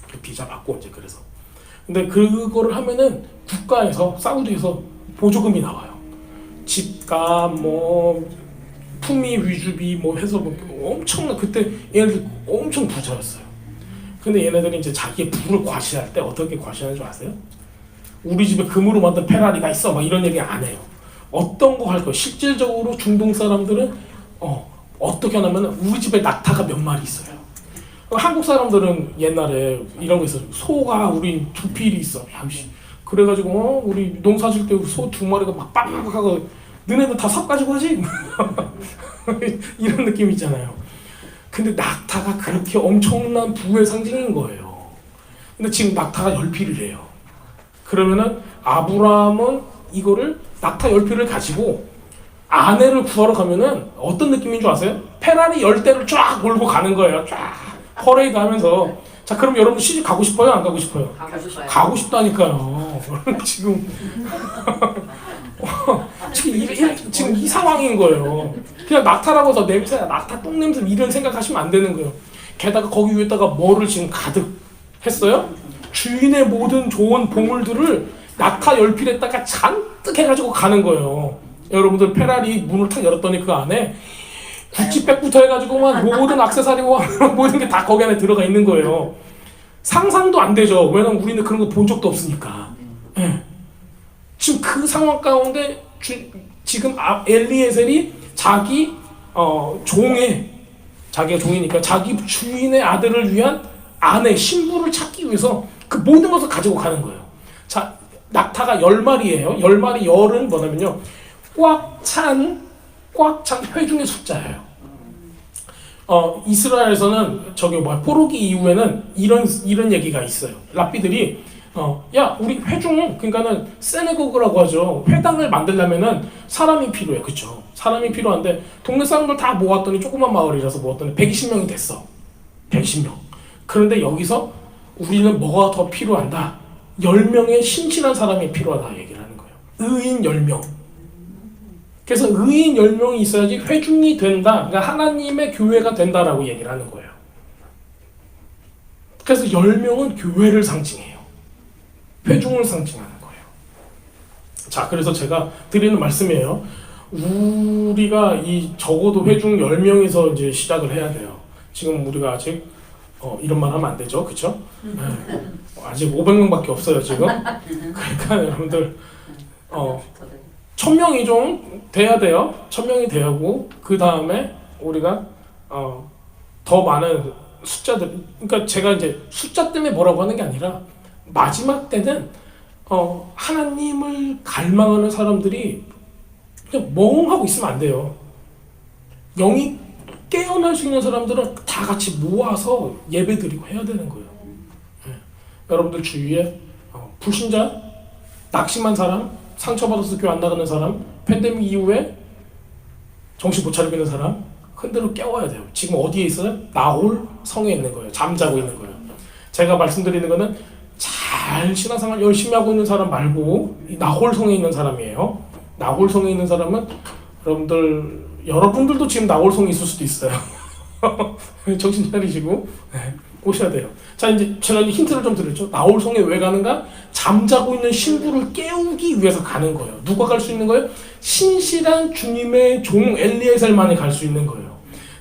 그 비자 받고 이제. 그래서 근데 그거를 하면은 국가에서, 사우디에서 보조금이 나와요. 집값, 뭐 품위 위주비 뭐 해서 뭐 엄청난, 그때 얘네들 엄청 부자였어요. 근데 얘네들이 이제 자기의 부를 과시할 때 어떻게 과시하는 줄 아세요? 우리 집에 금으로 만든 페라리가 있어 막 이런 얘기 안 해요. 어떤 거 할 거예요. 실질적으로 중동 사람들은 어떻게 하냐면 우리 집에 낙타가 몇 마리 있어요. 한국 사람들은 옛날에 이런 거 있어요. 소가 우리 2필이 있어. 그래가지고 우리 농사 질 때 소 2마리가 막 빵빵 하고, 너네들 다 삽 가지고 하지? 이런 느낌 있잖아요. 근데 낙타가 그렇게 엄청난 부의 상징인 거예요. 근데 지금 낙타가 10필이래요. 그러면은 아브라함은 이거를 낙타 10필을 가지고 아내를 구하러 가면은 어떤 느낌인 줄 아세요? 페라리 10대를 쫙 몰고 가는 거예요. 쫙 퍼레이드 하면서. 자, 그럼 여러분 시집 가고 싶어요? 안 가고 싶어요? 가고 싶다니까요. 지금 지금 이 상황인 거예요. 그냥 낙타라고 해서 냄새, 낙타 똥냄새 이런 생각하시면 안 되는 거예요. 게다가 거기 위에다가 뭐를 지금 가득 했어요? 주인의 모든 좋은 보물들을 낙타 10필에다가 잔뜩 해가지고 가는 거예요. 여러분들 페라리 문을 탁 열었더니 그 안에 구찌백부터 해가지고 막 모든 액세서리와 모든 게 다 거기 안에 들어가 있는 거예요. 상상도 안 되죠. 왜냐면 우리는 그런 거 본 적도 없으니까. 네. 지금 그 상황 가운데 지금 엘리에셀이 자기 자기가 종이니까 자기 주인의 아들을 위한 아내, 신부를 찾기 위해서 그 모든 것을 가지고 가는 거예요. 자, 낙타가 10마리예요. 10마리, 열은 뭐냐면요, 꽉 찬 회중의 숫자예요. 이스라엘에서는 저기 포로기 이후에는 이런 얘기가 있어요. 랍비들이 야, 우리 회중, 그러니까는 세네고그라고 하죠. 회당을 만들려면은 사람이 필요해, 그렇죠? 사람이 필요한데 동네 사람들 다 모았더니, 조그만 마을이라서 모았더니 120명이 됐어. 120명. 그런데 여기서 우리는 뭐가 더 필요한다? 10명의 신실한 사람이 필요하다 얘기를 하는 거예요. 의인 10명. 그래서 의인 10명이 있어야지 회중이 된다. 그러니까 하나님의 교회가 된다라고 얘기를 하는 거예요. 그래서 10명은 교회를 상징해요. 회중을 상징하는 거예요. 자, 그래서 제가 드리는 말씀이에요. 우리가 이 적어도 회중 10명에서 이제 시작을 해야 돼요. 지금 우리가 아직 이런 말 하면 안 되죠, 그렇죠? 네. 아직 500명밖에 없어요 지금. 그러니까 여러분들 1000명이 좀 돼야 돼요. 1000명이 되고 그 다음에 우리가 더 많은 숫자들. 그러니까 제가 이제 숫자 때문에 뭐라고 하는 게 아니라, 마지막 때는 하나님을 갈망하는 사람들이 그냥 멍하고 있으면 안 돼요. 영이 깨어날 수 있는 사람들은 다 같이 모아서 예배드리고 해야 되는 거예요. 네. 여러분들 주위에 불신자, 낙심한 사람, 상처받아서 교회 안 나가는 사람, 팬데믹 이후에 정신 못 차리고 있는 사람 흔들어 깨워야 돼요. 지금 어디에 있어요? 나홀 성에 있는 거예요. 잠자고 있는 거예요. 제가 말씀드리는 거는 잘 신앙생활 열심히 하고 있는 사람 말고 이 나홀 성에 있는 사람이에요. 나홀 성에 있는 사람은 여러분들도 지금 나홀 성에 있을 수도 있어요. 정신 차리시고 오셔야 돼요. 자, 이제 제가 힌트를 좀 드렸죠. 나홀 성에 왜 가는가? 잠자고 있는 신부를 깨우기 위해서 가는 거예요. 누가 갈 수 있는 거예요? 신실한 주님의 종 엘리에셀만이 갈 수 있는 거예요.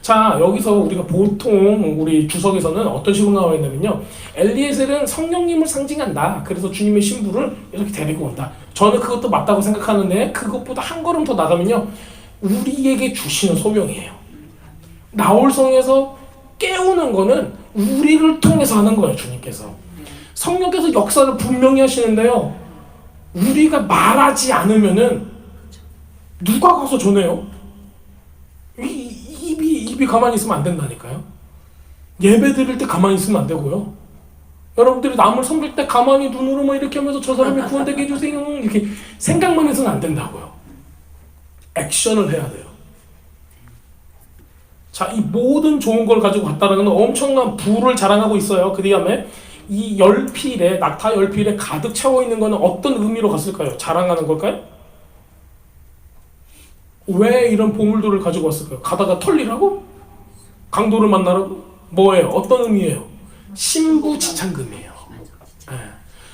자, 여기서 우리가 보통 우리 주석에서는 어떤 식으로 나와 있냐면요. 엘리에셀은 성령님을 상징한다. 그래서 주님의 신부를 이렇게 데리고 온다. 저는 그것도 맞다고 생각하는데 그것보다 한 걸음 더 나가면요. 우리에게 주시는 소명이에요. 나홀성에서 깨우는 거는 우리를 통해서 하는 거예요. 주님께서. 성령께서 역사를 분명히 하시는데요. 우리가 말하지 않으면은 누가 가서 전해요? 입이 가만히 있으면 안 된다니까요. 예배 드릴 때 가만히 있으면 안 되고요. 여러분들이 남을 섬길 때 가만히 눈으로만 이렇게 하면서 저 사람이 구원되게 해주세요 이렇게 생각만 해서는 안 된다고요. 액션을 해야 돼요. 자, 이 모든 좋은 걸 가지고 갔다는 건 엄청난 부를 자랑하고 있어요. 그 다음에 이 열필에, 낙타 열필에 가득 채워 있는 거는 어떤 의미로 갔을까요? 자랑하는 걸까요? 왜 이런 보물들을 가지고 왔을까요? 가다가 털리라고? 강도를 만나라고? 뭐예요? 어떤 의미예요? 신부지창금이에요. 네.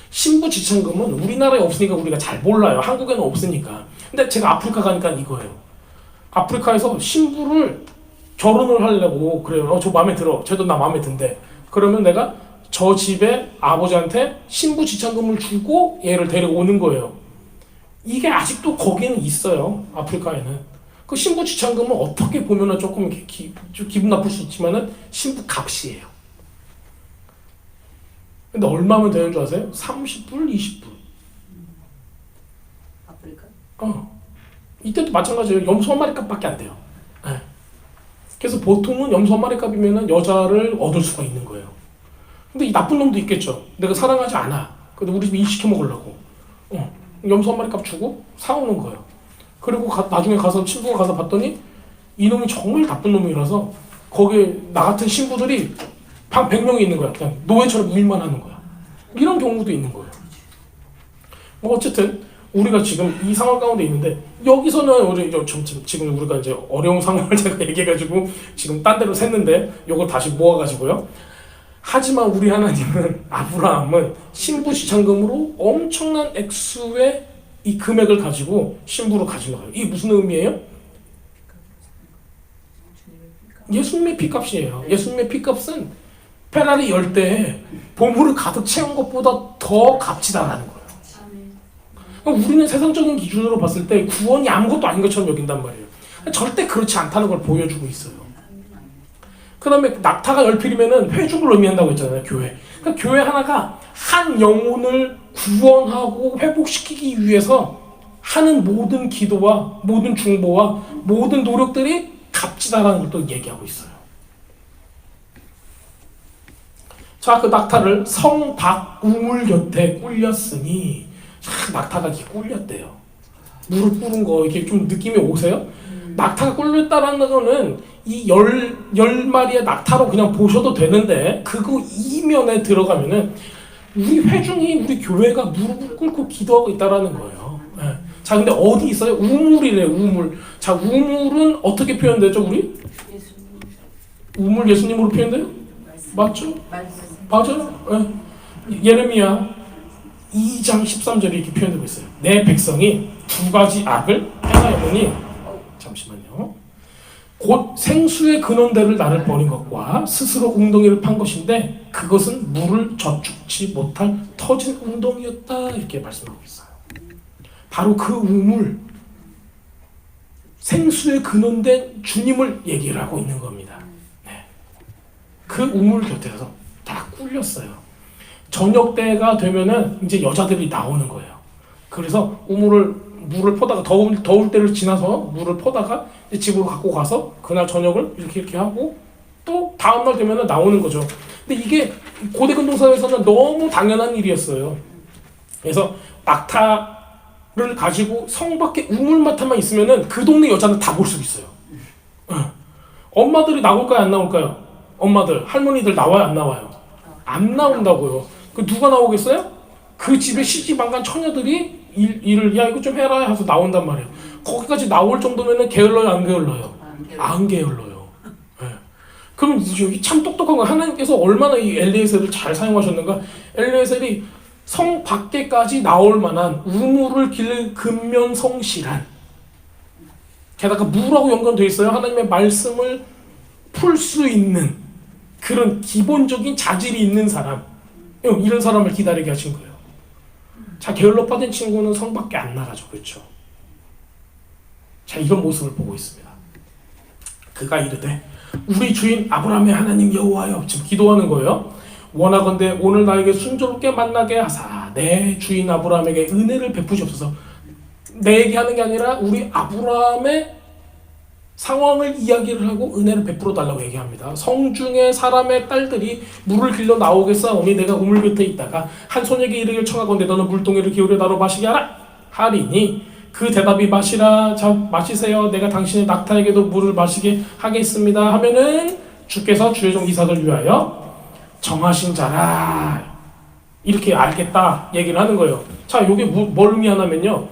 신부지창금은 우리나라에 없으니까 우리가 잘 몰라요. 한국에는 없으니까. 근데 제가 아프리카 가니까 이거예요. 아프리카에서 신부를 결혼을 하려고 그래요. 저 마음에 들어. 쟤도 나 마음에 든대. 그러면 내가 저 집에 아버지한테 신부지창금을 주고 얘를 데려오는 거예요. 이게 아직도 거기는 있어요. 아프리카에는. 그 신부지창금은 어떻게 보면은 조금 기분 나쁠 수 있지만은 신부 값이에요. 근데 얼마면 되는 줄 아세요? 30불, 20불. 아프리카? 이때도 마찬가지예요. 염소 한 마리 값밖에 안 돼요. 네. 그래서 보통은 염소 한 마리 값이면은 여자를 얻을 수가 있는 거예요. 근데 이 나쁜 놈도 있겠죠. 내가 사랑하지 않아. 근데 우리 집에 일 시켜 먹으려고. 염소 한 마리 값 주고 사오는 거예요. 그리고 나중에 가서 친구가 가서 봤더니 이놈이 정말 나쁜 놈이라서 거기에 나 같은 신부들이 방 100명이 있는 거야. 그냥 노예처럼 일만 하는 거야. 이런 경우도 있는 거예요. 뭐 어쨌든 우리가 지금 이 상황 가운데 있는데 여기서는 우리 지금 우리가 이제 어려운 상황을 제가 얘기해가지고 지금 딴 데로 샜는데 요걸 다시 모아가지고요. 하지만 우리 하나님은 아브라함은 신부지창금으로 엄청난 액수의 이 금액을 가지고 신부로 가져가요. 이게 무슨 의미예요? 예수님의 피값이에요. 예수님의 피값은 페라리 10대에 보물을 가득 채운 것보다 더 값지다라는 거예요. 그러니까 우리는 세상적인 기준으로 봤을 때 구원이 아무것도 아닌 것처럼 여긴단 말이에요. 절대 그렇지 않다는 걸 보여주고 있어요. 그 다음에 낙타가 열필이면은 회중을 의미한다고 했잖아요. 교회. 그러니까 교회 하나가 한 영혼을 구원하고 회복시키기 위해서 하는 모든 기도와 모든 중보와 모든 노력들이 값지다라는 걸 또 얘기하고 있어요. 자, 그 낙타를 성박 우물 곁에 꿀렸으니 낙타가 이렇게 꿀렸대요. 물을 뿌른 거 이렇게 좀 느낌이 오세요? 낙타가 꿀렸다라는 거는 이 10마리의 낙타로 그냥 보셔도 되는데 그거 이면에 들어가면은 우리 회중이 우리 교회가 무릎을 꿇고 기도하고 있다라는 거예요. 네. 자, 근데 어디 있어요? 우물이래, 우물. 자, 우물은 어떻게 표현되죠, 우리? 우물 예수님으로 표현돼요? 맞죠? 맞아요. 네. 예레미야 2장 13절에 이렇게 표현되고 있어요. 내 백성이 두 가지 악을 행하였으니 잠시만요. 곧 생수의 근원대를 나를 버린 것과 스스로 웅덩이를 판 것인데 그것은 물을 저축치 못할 터진 웅덩이였다 이렇게 말씀하고 있어요. 바로 그 우물, 생수의 근원된 주님을 얘기를 하고 있는 겁니다. 네. 그 우물 곁에서 다 꿀렸어요. 저녁 때가 되면은 이제 여자들이 나오는 거예요. 그래서 물을 퍼다가 더울 때를 지나서 물을 퍼다가 집으로 갖고 가서 그날 저녁을 이렇게 하고 또 다음날 되면은 나오는 거죠. 근데 이게 고대 근동사회에서는 너무 당연한 일이었어요. 그래서 낙타를 가지고 성 밖에 우물마타만 있으면은 그 동네 여자는 다 볼 수 있어요. 엄마들이 나올까요, 안 나올까요? 엄마들, 할머니들 나와요, 안 나와요? 안 나온다고요. 그 누가 나오겠어요? 그 집에 시집안간 처녀들이 일을 야 이거 좀 해라 해서 나온단 말이에요. 거기까지 나올 정도면은 게을러요, 안 게을러요? 안 게을러요. 네. 그럼 여기 참 똑똑한 거 하나님께서 얼마나 이 엘리에셀을 잘 사용하셨는가? 엘리에셀이 성 밖에까지 나올 만한 우물을 기를 근면 성실한, 게다가 무라고 연관되어 있어요. 하나님의 말씀을 풀 수 있는 그런 기본적인 자질이 있는 사람, 이런 사람을 기다리게 하신 거예요. 자, 게을러 빠진 친구는 성 밖에 안 나가죠. 그렇죠? 자, 이런 모습을 보고 있습니다. 그가 이르되 우리 주인 아브라함의 하나님 여호와여, 지금 기도하는 거예요. 원하건대 오늘 나에게 순조롭게 만나게 하사 내 주인 아브라함에게 은혜를 베푸시옵소서. 내 얘기하는 게 아니라 우리 아브라함의 상황을 이야기를 하고 은혜를 베풀어 달라고 얘기합니다. 성중에 사람의 딸들이 물을 길러 나오겠사오니 내가 우물 곁에 있다가 한 소녀에게 이르기를 청하건대 너는 물동이를 기울여 나로 마시게 하라 하리니 그 대답이 마시라, 자 마시세요, 내가 당신의 낙타에게도 물을 마시게 하겠습니다 하면은 주께서 주의 종 이삭을 위하여 정하신 자라 이렇게 알겠다 얘기를 하는 거예요. 자, 이게 뭘 의미하냐면요,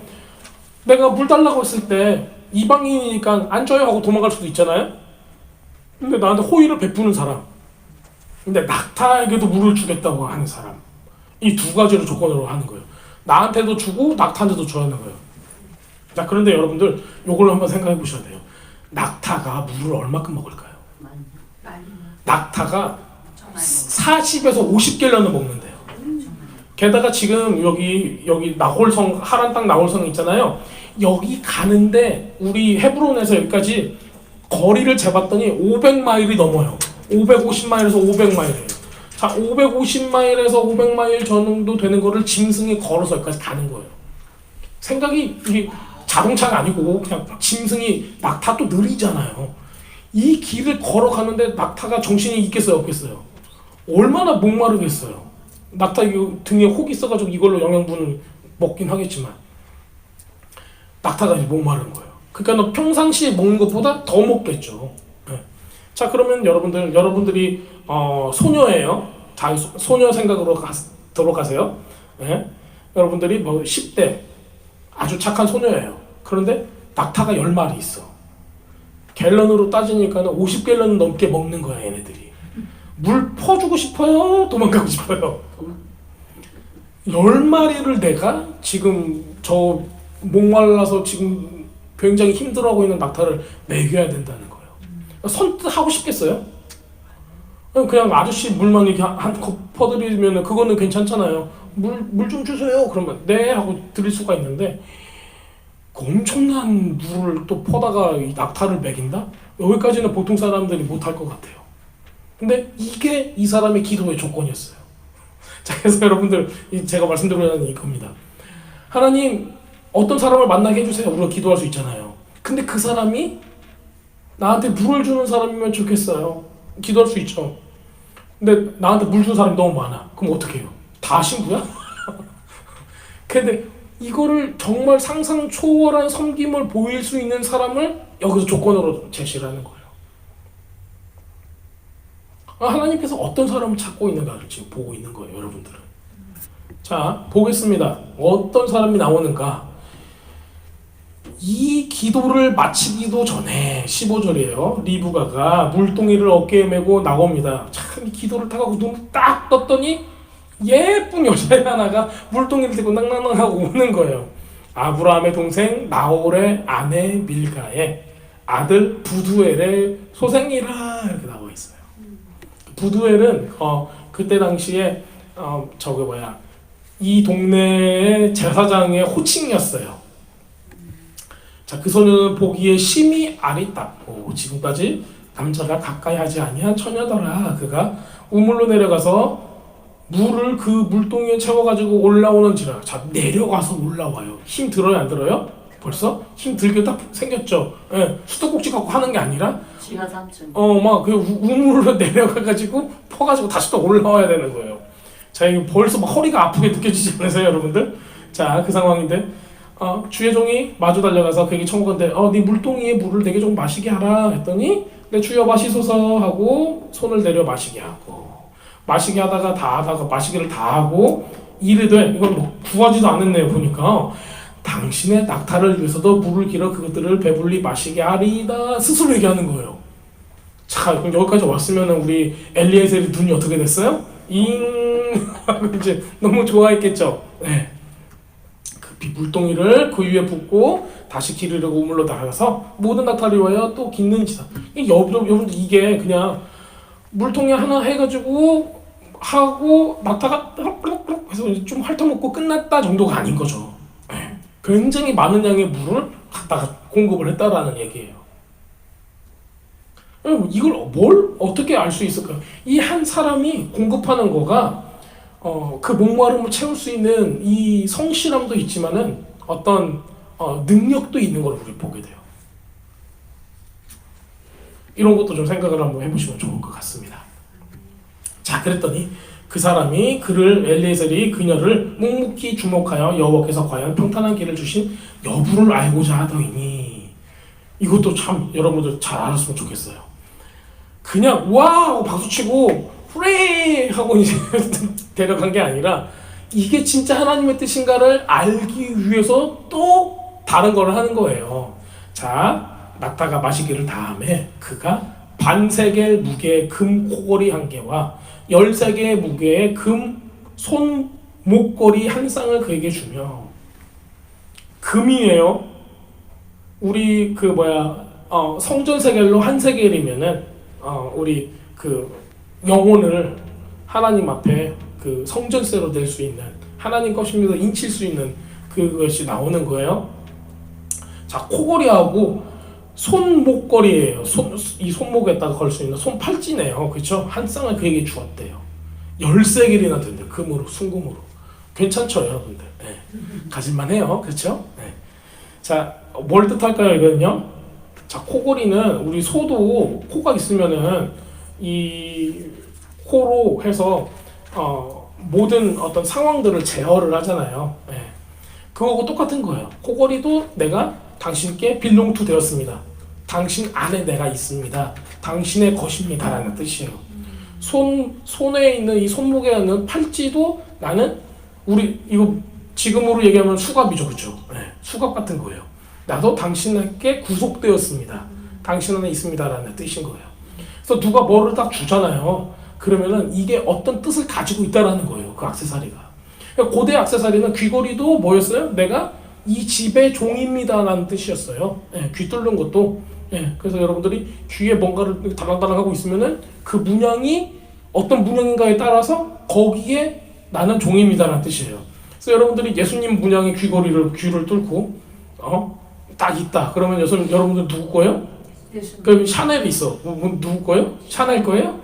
내가 물 달라고 했을 때 이방인이니까 안 줘요 하고 도망갈 수도 있잖아요. 근데 나한테 호의를 베푸는 사람, 근데 낙타에게도 물을 주겠다고 하는 사람, 이 두 가지를 조건으로 하는 거예요. 나한테도 주고 낙타한테도 줘야 하는 거예요. 자, 그런데 여러분들 요걸 한번 생각해 보셔야 돼요. 낙타가 물을 얼마큼 먹을까요? 낙타가 40에서 50갤런을 먹는데요. 게다가 지금 여기 나홀성, 하란 땅 나홀성 있잖아요. 여기 가는데 우리 헤브론에서 여기까지 거리를 재봤더니 500마일이 넘어요. 550마일에서 500마일이에요. 자, 550마일에서 500마일 정도 되는 거를 짐승이 걸어서 여기까지 가는 거예요. 생각이, 이게 자동차가 아니고 그냥 짐승이, 낙타 또 느리잖아요. 이 길을 걸어가는데 낙타가 정신이 있겠어요, 없겠어요? 얼마나 목마르겠어요. 낙타 등에 혹이 있어가지고 이걸로 영양분을 먹긴 하겠지만 낙타가 목마른 거예요. 그러니까 너 평상시에 먹는 것보다 더 먹겠죠. 네. 자, 그러면 여러분들이 소녀예요. 다 소녀 생각으로 들어가세요. 네. 여러분들이 뭐 10대 아주 착한 소녀예요. 그런데 낙타가 10마리 있어. 갤런으로 따지니까 50갤런 넘게 먹는 거야, 얘네들이. 물 퍼주고 싶어요? 도망가고 싶어요? 10마리를 내가 지금 저 목말라서 지금 굉장히 힘들어하고 있는 낙타를 먹여야 된다는 거예요. 선뜻 하고 싶겠어요? 그냥 아저씨 물만 이렇게 한 컵 퍼드리면 그거는 괜찮잖아요. 물 좀 주세요. 그러면 네 하고 드릴 수가 있는데, 그 엄청난 물을 또 퍼다가 이 낙타를 먹인다? 여기까지는 보통 사람들이 못할 것 같아요. 근데 이게 이 사람의 기도의 조건이었어요. 자, 그래서 여러분들, 제가 말씀드리려는 이겁니다. 하나님, 어떤 사람을 만나게 해주세요. 우리가 기도할 수 있잖아요. 근데 그 사람이 나한테 물을 주는 사람이면 좋겠어요. 기도할 수 있죠. 근데 나한테 물 주는 사람이 너무 많아. 그럼 어떻게 해요? 다 신부야? 근데 이거를 정말 상상 초월한 섬김을 보일 수 있는 사람을 여기서 조건으로 제시를 하는 거예요. 하나님께서 어떤 사람을 찾고 있는가를 지금 보고 있는 거예요, 여러분들은. 자, 보겠습니다. 어떤 사람이 나오는가. 이 기도를 마치기도 전에 15절이에요. 리브가가 물동이를 어깨에 메고 나옵니다. 참, 이 기도를 타고 눈을 딱 떴더니 예쁜 여자 하나가 물동이를 들고 낭낭낭하고 오는 거예요. 아브라함의 동생 나홀의 아내 밀가의 아들 부두엘의 소생이라 이렇게 나와 있어요. 부두엘은 그때 당시에 이 동네의 제사장의 호칭이었어요. 자, 그 소녀는 보기에 심히 아리따고 지금까지 남자가 가까이 하지 아니한 처녀더라. 그가 우물로 내려가서 물을 그 물동이에 채워가지고 올라오는지라. 자, 내려가서 올라와요. 힘 들어요, 안 들어요? 벌써 힘 들게 딱 생겼죠. 예, 수도꼭지 갖고 하는 게 아니라 지하 3층. 막 그 우물로 내려가가지고 퍼가지고 다시 또 올라와야 되는 거예요. 자, 이거 벌써 막 허리가 아프게 느껴지지 않으세요, 여러분들? 자, 그 상황인데 주의 종이 마주 달려가서 그에게 청구건대 네 물동이에 물을 내게 좀 마시게 하라 했더니 내 주여 마시소서 하고 손을 내려 마시게 하고 마시게 하다가 다 하다가 마시기를 다 하고 이르되 이건 뭐 구하지도 않았네요 보니까 당신의 낙타를 위해서도 물을 길어 그것들을 배불리 마시게 하리이다 스스로 얘기하는 거예요. 자 그럼 여기까지 왔으면 우리 엘리에셀의 눈이 어떻게 됐어요? 잉 하고 이제 너무 좋아했겠죠. 네. 물동이를 그 위에 붓고 다시 기르려고 우물로 나가서 모든 낙타를 위하여 또 깃는지다. 여러분들 이게 그냥 물통에 하나 해가지고 하고 낙타가 해서 좀 핥아먹고 끝났다 정도가 아닌 거죠. 네. 굉장히 많은 양의 물을 갖다가 공급을 했다라는 얘기예요. 이걸 뭘 어떻게 알 수 있을까요? 이 한 사람이 공급하는 거가 그 목마름을 채울 수 있는 이 성실함도 있지만은 어떤 능력도 있는 걸 우리 보게 돼요. 이런 것도 좀 생각을 한번 해보시면 좋을 것 같습니다. 자, 그랬더니 그 사람이 그를 엘리에셀이 그녀를 묵묵히 주목하여 여호와께서 과연 평탄한 길을 주신 여부를 알고자 하더이니 이것도 참 여러분들 잘 알았으면 좋겠어요. 그냥 와 하고 박수치고 후레 하고 이제 데려간 게 아니라 이게 진짜 하나님의 뜻인가를 알기 위해서 또 다른 걸 하는 거예요. 자, 낙타가 마시기를 다음에 그가 반세겔 무게의 금 코걸이 1개와 13개의 무게의 금 손 목걸이 1쌍을 그에게 주며 금이에요. 우리 성전 세겔로 1세겔이면은 우리 영혼을 하나님 앞에 그 성전세로 낼 수 있는 하나님 것입니다 인칠 수 있는 그것이 나오는 거예요. 자, 코걸이하고 손목걸이에요. 이 손목에다가 걸 수 있는 손팔찌네요. 그렇죠? 한 쌍을 그에게 주었대요. 13개이나 된대요. 금으로, 순금으로. 괜찮죠, 여러분들? 네. 가질만해요. 그렇죠? 네. 자, 뭘 뜻할까요, 이거는요? 자, 코걸이는 우리 소도 코가 있으면은 이 코로 해서 모든 어떤 상황들을 제어를 하잖아요. 네. 그거하고 똑같은 거예요. 코걸이도 내가 당신께 빌롱투 되었습니다. 당신 안에 내가 있습니다. 당신의 것입니다. 라는 뜻이에요. 손에 있는 이 손목에 있는 팔찌도 나는 이거 지금으로 얘기하면 수갑이죠. 그렇죠? 네. 수갑 같은 거예요. 나도 당신에게 구속되었습니다. 당신 안에 있습니다. 라는 뜻인 거예요. 그래서 누가 뭐를 딱 주잖아요. 그러면은 이게 어떤 뜻을 가지고 있다라는 거예요. 그 액세서리가. 그러니까 고대 액세서리는 귀걸이도 뭐였어요? 내가 이 집의 종입니다라는 뜻이었어요. 예, 귀 뚫는 것도. 예, 그래서 여러분들이 귀에 뭔가를 달랑달랑 하고 있으면은 그 문양이 어떤 문양인가에 따라서 거기에 나는 종입니다라는 뜻이에요. 그래서 여러분들이 예수님 문양의 귀를 뚫고 딱 있다. 그러면 여러분들 누구 거예요? 그 샤넬이 있어. 누구 거예요? 샤넬 거예요?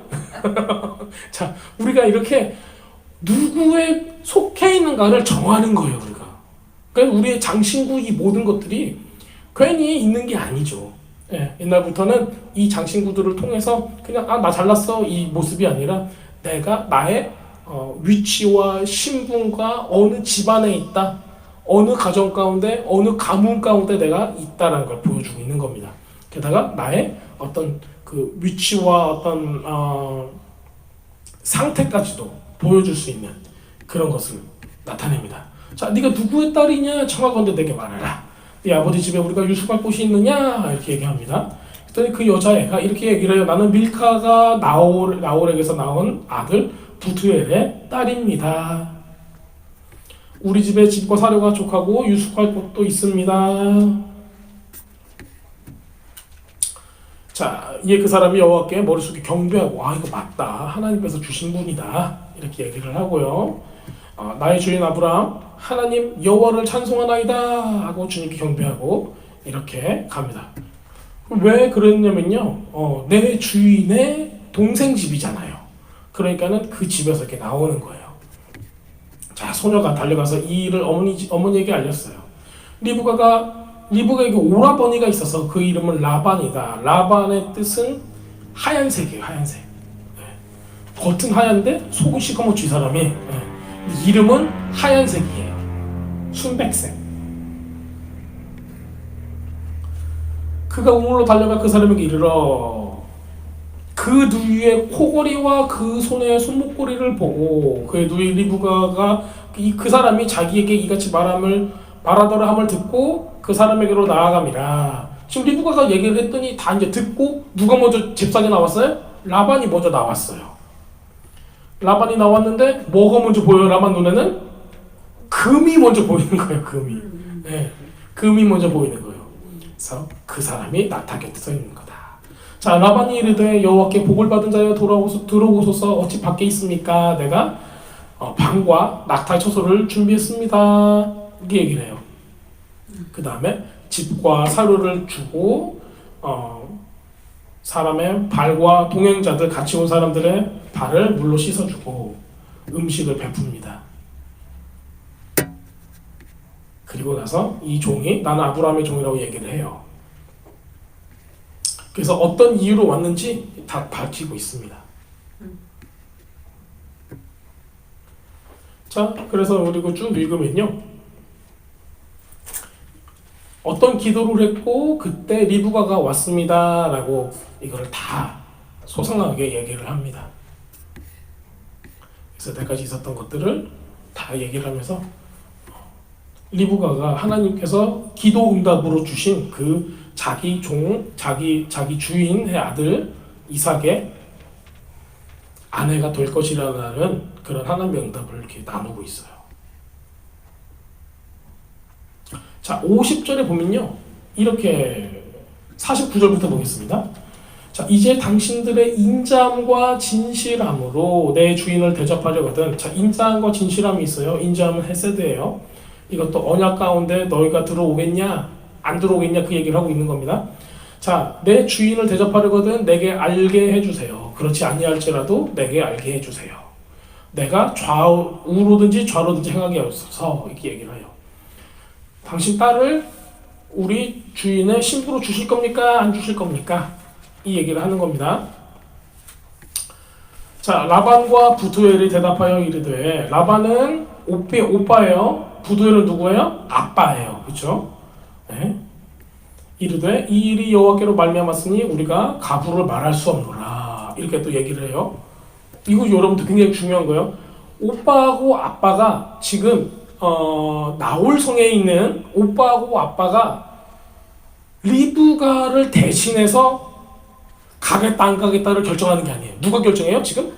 자, 우리가 이렇게 누구에 속해 있는가를 정하는 거예요, 우리가. 그러니까 우리의 장신구 이 모든 것들이 괜히 있는 게 아니죠. 예, 옛날부터는 이 장신구들을 통해서 그냥 나 잘났어 이 모습이 아니라 내가 나의 위치와 신분과 어느 집안에 있다, 어느 가정 가운데, 어느 가문 가운데 내가 있다라는 걸 보여주고 있는 겁니다. 게다가 나의 어떤 그 위치와 어떤 상태까지도 보여줄 수 있는 그런 것을 나타냅니다. 자, 네가 누구의 딸이냐? 청하건대 내게 말해라. 네 아버지 집에 우리가 유숙할 곳이 있느냐? 이렇게 얘기합니다. 그랬더니 그 여자애가 이렇게 얘기를 해요. 나는 밀카가 나홀에게서 나온 아들 부투엘의 딸입니다. 우리 집에 집과 사료가 족하고 유숙할 곳도 있습니다. 자, 이에 그 사람이 여호와께 머리 숙이 경배하고 이거 맞다. 하나님께서 주신 분이다. 이렇게 얘기를 하고요. 나의 주인 아브라함 하나님 여호와를 찬송하나이다 하고 주님께 경배하고 이렇게 갑니다. 왜 그랬냐면요. 내 주인의 동생 집이잖아요. 그러니까는 그 집에서 이렇게 나오는 거예요. 자, 소녀가 달려가서 이 일을 어머니에게 알렸어요. 리브가에게 오라버니가 있어서 그 이름은 라반이다. 라반의 뜻은 하얀색이에요. 하얀색. 네. 겉은 하얀데 속은 시커멓죠, 이 사람이. 네. 이름은 하얀색이에요. 순백색. 그가 우물로 달려가 그 사람에게 이르러 그 누이의 코골이와 그 손의 손목고리를 보고 그의 누이 리브가가 그 사람이 자기에게 이같이 말하더라 함을 듣고 그 사람에게로 나아갑니다. 지금 리브가가 얘기를 했더니 다 이제 듣고 누가 먼저 잽싸게 나왔어요? 라반이 먼저 나왔어요. 라반이 나왔는데 뭐가 먼저 보여요? 라반 눈에는 금이 먼저 보이는 거예요. 금이. 네, 금이 먼저 보이는 거예요. 그래서 그 사람이 낙타 곁에 서 있는 거다. 자, 라반이 이르되 여호와께 복을 받은 자여 들어오소서 어찌 밖에 있습니까? 내가 방과 낙타의 처소를 준비했습니다. 이렇게 얘기를 해요. 그 다음에 집과 사료를 주고 사람의 발과 동행자들 같이 온 사람들의 발을 물로 씻어주고 음식을 베풉니다. 그리고 나서 이 종이 나는 아브라함의 종이라고 얘기를 해요. 그래서 어떤 이유로 왔는지 다 밝히고 있습니다. 자, 그래서 우리 쭉 읽으면요. 어떤 기도를 했고 그때 리브가가 왔습니다 라고 이걸 다 소상하게 얘기를 합니다. 그래서 때까지 있었던 것들을 다 얘기를 하면서 리브가가 하나님께서 기도 응답으로 주신 그 자기 주인의 아들 이삭의 아내가 될 것이라는 그런 하나님의 응답을 이렇게 나누고 있어요. 자, 50절에 보면요. 이렇게 49절부터 보겠습니다. 자, 이제 당신들의 인자함과 진실함으로 내 주인을 대접하려거든. 자, 인자함과 진실함이 있어요. 인자함은 헤세드예요. 이것도 언약 가운데 너희가 들어오겠냐? 안 들어오겠냐? 그 얘기를 하고 있는 겁니다. 자, 내 주인을 대접하려거든 내게 알게 해주세요. 그렇지 아니할지라도 내게 알게 해주세요. 내가 우로든지 좌로든지 행하게 하소서. 이렇게 얘기를 해요. 당신 딸을 우리 주인의 신부로 주실 겁니까? 안 주실 겁니까? 이 얘기를 하는 겁니다. 자, 라반과 부두엘이 대답하여 이르되 라반은 오빠예요. 부두엘은 누구예요? 아빠예요. 그렇죠? 네. 이르되 이 일이 여호와께로 말미암았으니 우리가 가부를 말할 수 없노라. 이렇게 또 얘기를 해요. 이거 여러분들 굉장히 중요한 거예요. 오빠하고 아빠가 지금 나홀성에 있는 오빠하고 아빠가 리브가를 대신해서 가겠다 안 가겠다를 결정하는 게 아니에요. 누가 결정해요 지금?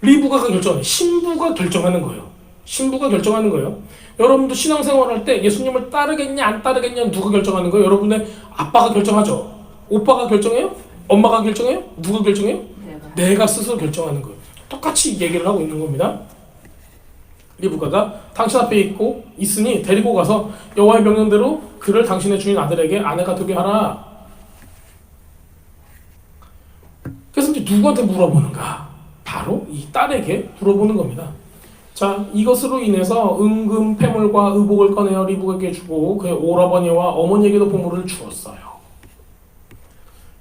리브가가 결정해요. 신부가 결정하는 거예요. 신부가 결정하는 거예요. 여러분도 신앙생활 할 때 예수님을 따르겠냐 안 따르겠냐 누가 결정하는 거예요? 여러분의 아빠가 결정하죠. 오빠가 결정해요? 엄마가 결정해요? 누가 결정해요? 내가 스스로 결정하는 거예요. 똑같이 얘기를 하고 있는 겁니다. 리브가가 당신 앞에 있으니 데리고 가서 여호와의 명령대로 그를 당신의 주인 아들에게 아내가 되게 하라. 그래서 이제 누구한테 물어보는가? 바로 이 딸에게 물어보는 겁니다. 자, 이것으로 인해서 은금 패물과 의복을 꺼내어 리브가에게 주고 그의 오라버니와 어머니에게도 보물을 주었어요.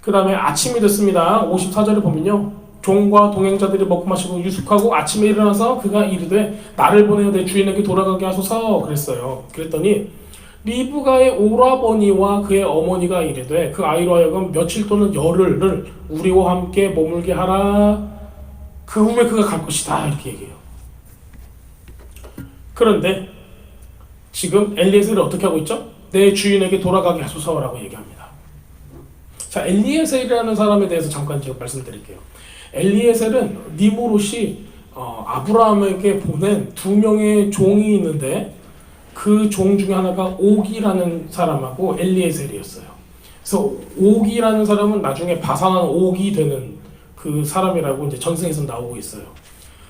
그 다음에 아침이 됐습니다. 54절에 보면요. 종과 동행자들이 먹고 마시고 유숙하고 아침에 일어나서 그가 이르되 나를 보내어 내 주인에게 돌아가게 하소서 그랬어요. 그랬더니 리브가의 오라버니와 그의 어머니가 이르되 그 아이로 하여금 며칠 또는 열흘을 우리와 함께 머물게 하라. 그 후에 그가 갈 것이다. 이렇게 얘기해요. 그런데 지금 엘리에셀이 어떻게 하고 있죠? 내 주인에게 돌아가게 하소서라고 얘기합니다. 자, 엘리에셀이라는 사람에 대해서 잠깐 제가 말씀드릴게요. 엘리에셀은 니므롯이 아브라함에게 보낸 2명의 종이 있는데 그 종 중에 하나가 옥이라는 사람하고 엘리에셀이었어요. 그래서 옥이라는 사람은 나중에 바산한 옥이 되는 그 사람이라고 이제 전승에서 나오고 있어요.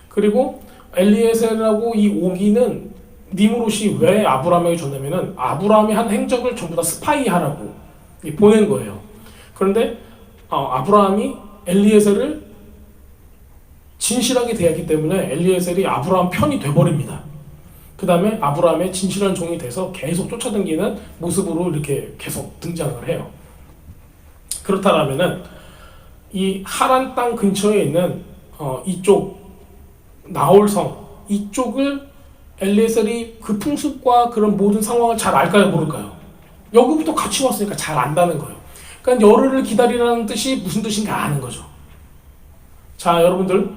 그리고 엘리에셀하고 이 옥이는 니므롯이 왜 아브라함에게 줬냐면은 아브라함이 한 행적을 전부 다 스파이하라고 보낸 거예요. 그런데 아브라함이 엘리에셀을 진실하게 대했기 때문에 엘리에셀이 아브라함 편이 돼버립니다. 그 다음에 아브라함의 진실한 종이 돼서 계속 쫓아다니는 모습으로 이렇게 계속 등장을 해요. 그렇다면은 이 하란 땅 근처에 있는 이쪽 나홀성 이쪽을 엘리에셀이 그 풍습과 그런 모든 상황을 잘 알까요 모를까요? 여기부터 같이 왔으니까 잘 안다는 거예요. 그러니까 열흘을 기다리라는 뜻이 무슨 뜻인가 아는 거죠. 자, 여러분들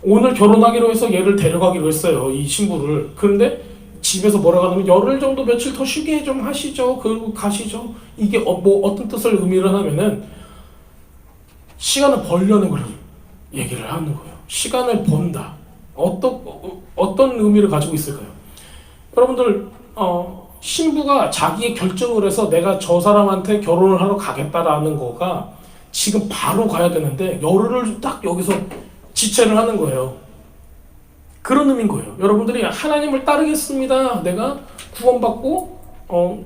오늘 결혼하기로 해서 얘를 데려가기로 했어요. 이 신부를. 그런데 집에서 뭐라고 하냐면 열흘 정도 며칠 더 쉬게 좀 하시죠. 그리고 가시죠. 이게 어떤 뜻을 의미를 하냐면은 시간을 벌려는 걸 얘기를 하는 거예요. 시간을 번다. 어떤 의미를 가지고 있을까요? 여러분들 신부가 자기의 결정을 해서 내가 저 사람한테 결혼을 하러 가겠다라는 거가 지금 바로 가야 되는데 열흘을 딱 여기서 지체를 하는 거예요. 그런 의미인 거예요. 여러분들이 하나님을 따르겠습니다. 내가 구원받고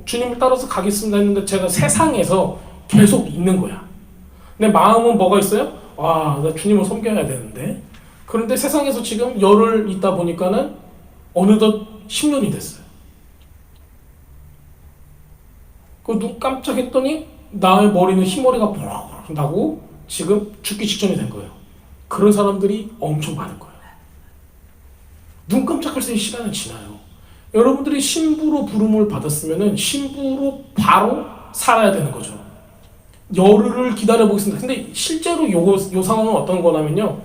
주님을 따라서 가겠습니다 했는데 제가 세상에서 계속 있는 거야. 내 마음은 뭐가 있어요? 와, 나 주님을 섬겨야 되는데. 그런데 세상에서 지금 열흘 있다 보니까는 어느덧 10년이 됐어요. 그 눈 깜짝했더니 나의 머리는 흰머리가 보락보락 나고 지금 죽기 직전이 된 거예요. 그런 사람들이 엄청 많은 거예요. 눈 깜짝할 새 시간은 지나요. 여러분들이 신부로 부름을 받았으면은 신부로 바로 살아야 되는 거죠. 열흘을 기다려 보겠습니다. 근데 실제로 요 상황은 어떤 거냐면요.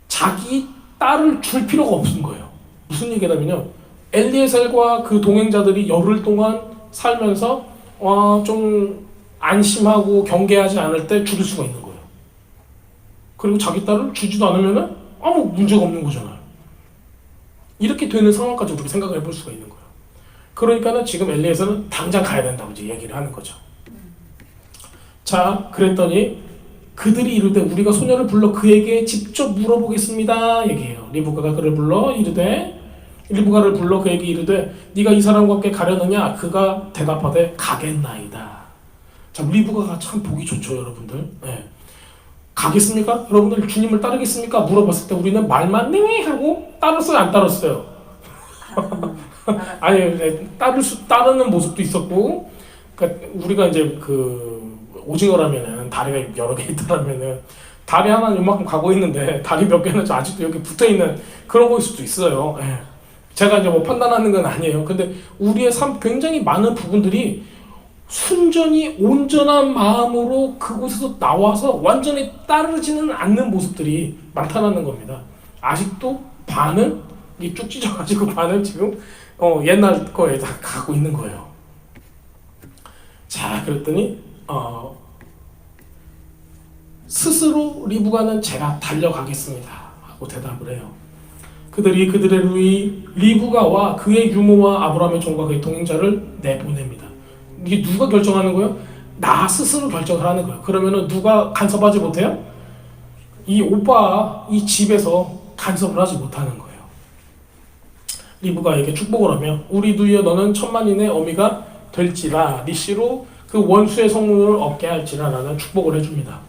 자기 딸을 줄 필요가 없는 거예요. 무슨 얘기냐면요. 엘리에셀과 그 동행자들이 열흘 동안 살면서 좀 안심하고 경계하지 않을 때 죽일 수가 있는 거예요. 그리고 자기 딸을 주지도 않으면은 아무 문제가 없는 거잖아요. 이렇게 되는 상황까지 우리가 생각을 해볼 수가 있는 거예요. 그러니까는 지금 엘리에셀은 당장 가야 된다고 이제 얘기를 하는 거죠. 자, 그랬더니 그들이 이르되 우리가 소녀를 불러 그에게 직접 물어보겠습니다 얘기해요. 리브가가 그를 불러 리브가를 불러 그에게 이르되 네가 이 사람과 함께 가려느냐? 그가 대답하되 가겠나이다. 자, 리브가가 참 보기 좋죠, 여러분들. 네. 가겠습니까? 여러분들 주님을 따르겠습니까? 물어봤을 때 우리는 말만 네 하고 따랐어요, 안 따랐어요? 아니, 따르는 모습도 있었고, 그러니까 우리가 이제 오징어라면은 다리가 여러 개 있다라면은 다리 하나는 이만큼 가고 있는데 다리 몇 개는 아직도 여기 붙어 있는 그런 거일 수도 있어요. 예. 제가 이제 뭐 판단하는 건 아니에요. 근데 우리의 삶 굉장히 많은 부분들이 순전히 온전한 마음으로 그곳에서 나와서 완전히 따르지는 않는 모습들이 나타나는 겁니다. 아직도 반은 쭉 찢어가지고 반은 지금 옛날 거에 다 가고 있는 거예요. 자, 그랬더니 스스로 리브가는 제가 달려가겠습니다 하고 대답을 해요. 그들의 루이 리브가와 그의 유모와 아브라함의 종과 그의 동행자를 내보냅니다. 이게 누가 결정하는 거예요? 나 스스로 결정을 하는 거예요. 그러면은 누가 간섭하지 못해요? 이 오빠 이 집에서 간섭을 하지 못하는 거예요. 리브가에게 축복을 하며 우리 누이여 너는 천만인의 어미가 될지라 네 씨로 그 원수의 성문을 얻게 할지라 라는 축복을 해줍니다.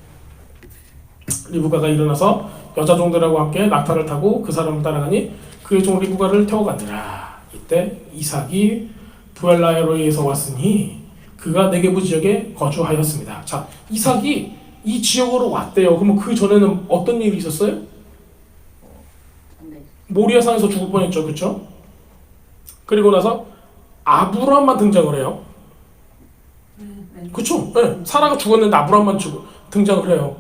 리브가가 일어나서 여자 종들하고 함께 낙타를 타고 그 사람을 따라가니 그의 종 리브가를 태워가니라. 이때 이삭이 부엘라에로이에서 왔으니 그가 네게부 지역에 거주하였습니다. 자, 이삭이 이 지역으로 왔대요. 그러면 그 전에는 어떤 일이 있었어요? 모리아 산에서 죽을 뻔했죠, 그렇죠? 그리고 나서 아브람만 등장을 해요. 그렇죠? 네. 사라가 죽었는데 아브람만 등장을 해요.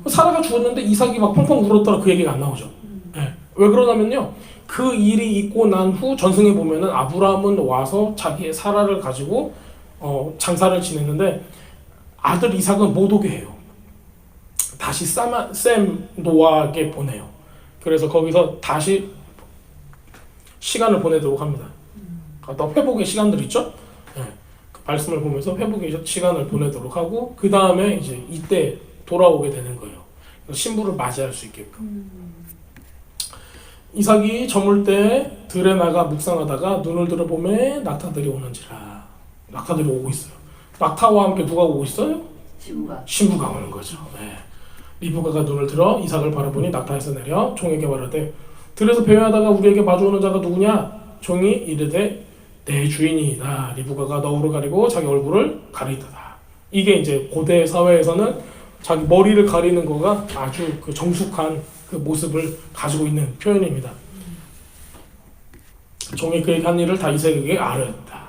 사라가 죽었는데 이삭이 막 펑펑 울었더라 그 얘기가 안 나오죠. 네. 왜 그러냐면요. 그 일이 있고 난 후 전승에 보면은 아브람은 와서 자기의 사라를 가지고 장사를 지냈는데 아들 이삭은 못 오게 해요. 다시 샘 노아에게 보내요. 그래서 거기서 다시 시간을 보내도록 합니다. 어떤 회복의 시간들 있죠? 네. 그 말씀을 보면서 회복의 시간을 보내도록 하고 그 다음에 이제 이때 돌아오게 되는 거예요. 신부를 맞이할 수 있게끔. 이삭이 저물 때 들에 나가 묵상하다가 눈을 들어보매 낙타들이 오는지라. 낙타들이 오고 있어요. 낙타와 함께 누가 오고 있어요? 신부가 오는 거죠. 네. 리브가가 눈을 들어 이삭을 바라보니 낙타에서 내려 종에게 말하되 들에서 배회하다가 우리에게 마주오는 자가 누구냐? 종이 이르되 내 주인이다. 리브가가 너울을 가리고 자기 얼굴을 가리다다. 이게 이제 고대 사회에서는 자기 머리를 가리는 거가 아주 그 정숙한 그 모습을 가지고 있는 표현입니다. 종이 그에게 한 일을 다 이삭에게 아뢰었다.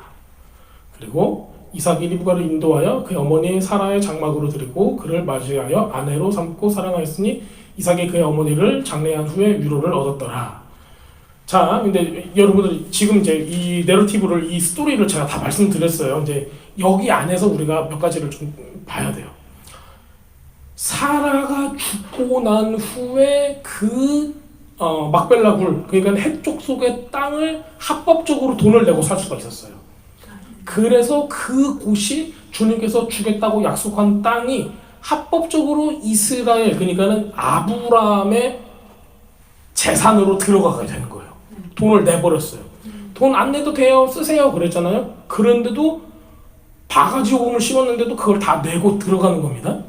그리고 이삭이 리브가를 인도하여 그의 어머니 사라의 장막으로 들이고 그를 맞이하여 아내로 삼고 사랑하였으니 이삭이 그의 어머니를 장례한 후에 위로를 얻었더라. 자, 근데 여러분들 지금 이제 이 내러티브를 이 스토리를 제가 다 말씀드렸어요. 이제 여기 안에서 우리가 몇 가지를 좀 봐야 돼요. 사라가 죽고 난 후에 막벨라 굴, 그러니까 해쪽 속의 땅을 합법적으로 돈을 내고 살 수가 있었어요. 그래서 그곳이 주님께서 주겠다고 약속한 땅이 합법적으로 이스라엘, 그러니까는 아브라함의 재산으로 들어가게 되는 거예요. 돈을 내버렸어요. 돈 안 내도 돼요, 쓰세요 그랬잖아요. 그런데도 바가지 오금을 심었는데도 그걸 다 내고 들어가는 겁니다.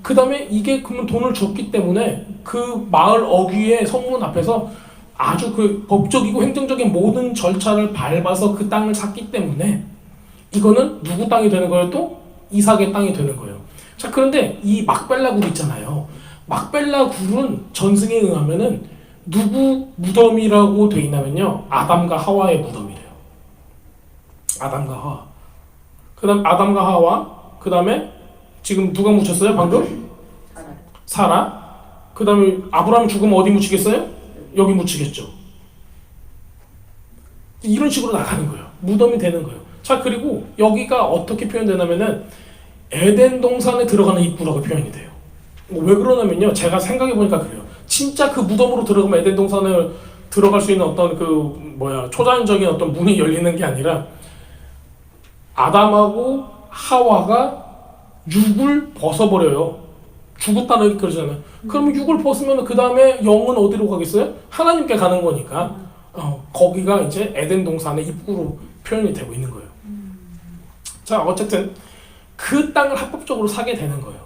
그 다음에 이게 그러면 돈을 줬기 때문에 그 마을 어귀의 성문 앞에서 아주 그 법적이고 행정적인 모든 절차를 밟아서 그 땅을 샀기 때문에 이거는 누구 땅이 되는 거예요? 또 이삭의 땅이 되는 거예요. 자, 그런데 이 막벨라 굴 있잖아요. 막벨라 굴은 전승에 의하면은 누구 무덤이라고 돼 있냐면요, 아담과 하와의 무덤이래요. 아담과 하와. 그다음 아담과 하와. 그다음에 지금 누가 묻혔어요? 방금? 사라. 그다음에 아브라함 죽으면 어디 묻히겠어요? 여기 묻히겠죠. 이런 식으로 나가는 거예요. 무덤이 되는 거예요. 자, 그리고 여기가 어떻게 표현되냐면은 에덴 동산에 들어가는 입구라고 표현이 돼요. 왜 그러냐면요, 제가 생각해 보니까 그래요. 진짜 그 무덤으로 들어가면 에덴 동산에 들어갈 수 있는 어떤 초자연적인 어떤 문이 열리는 게 아니라 아담하고 하와가 육을 벗어버려요. 죽었다는 그러잖아요. 그러면 육을 벗으면 그 다음에 영은 어디로 가겠어요? 하나님께 가는 거니까 거기가 이제 에덴 동산의 입구로 표현이 되고 있는 거예요. 자, 어쨌든 그 땅을 합법적으로 사게 되는 거예요.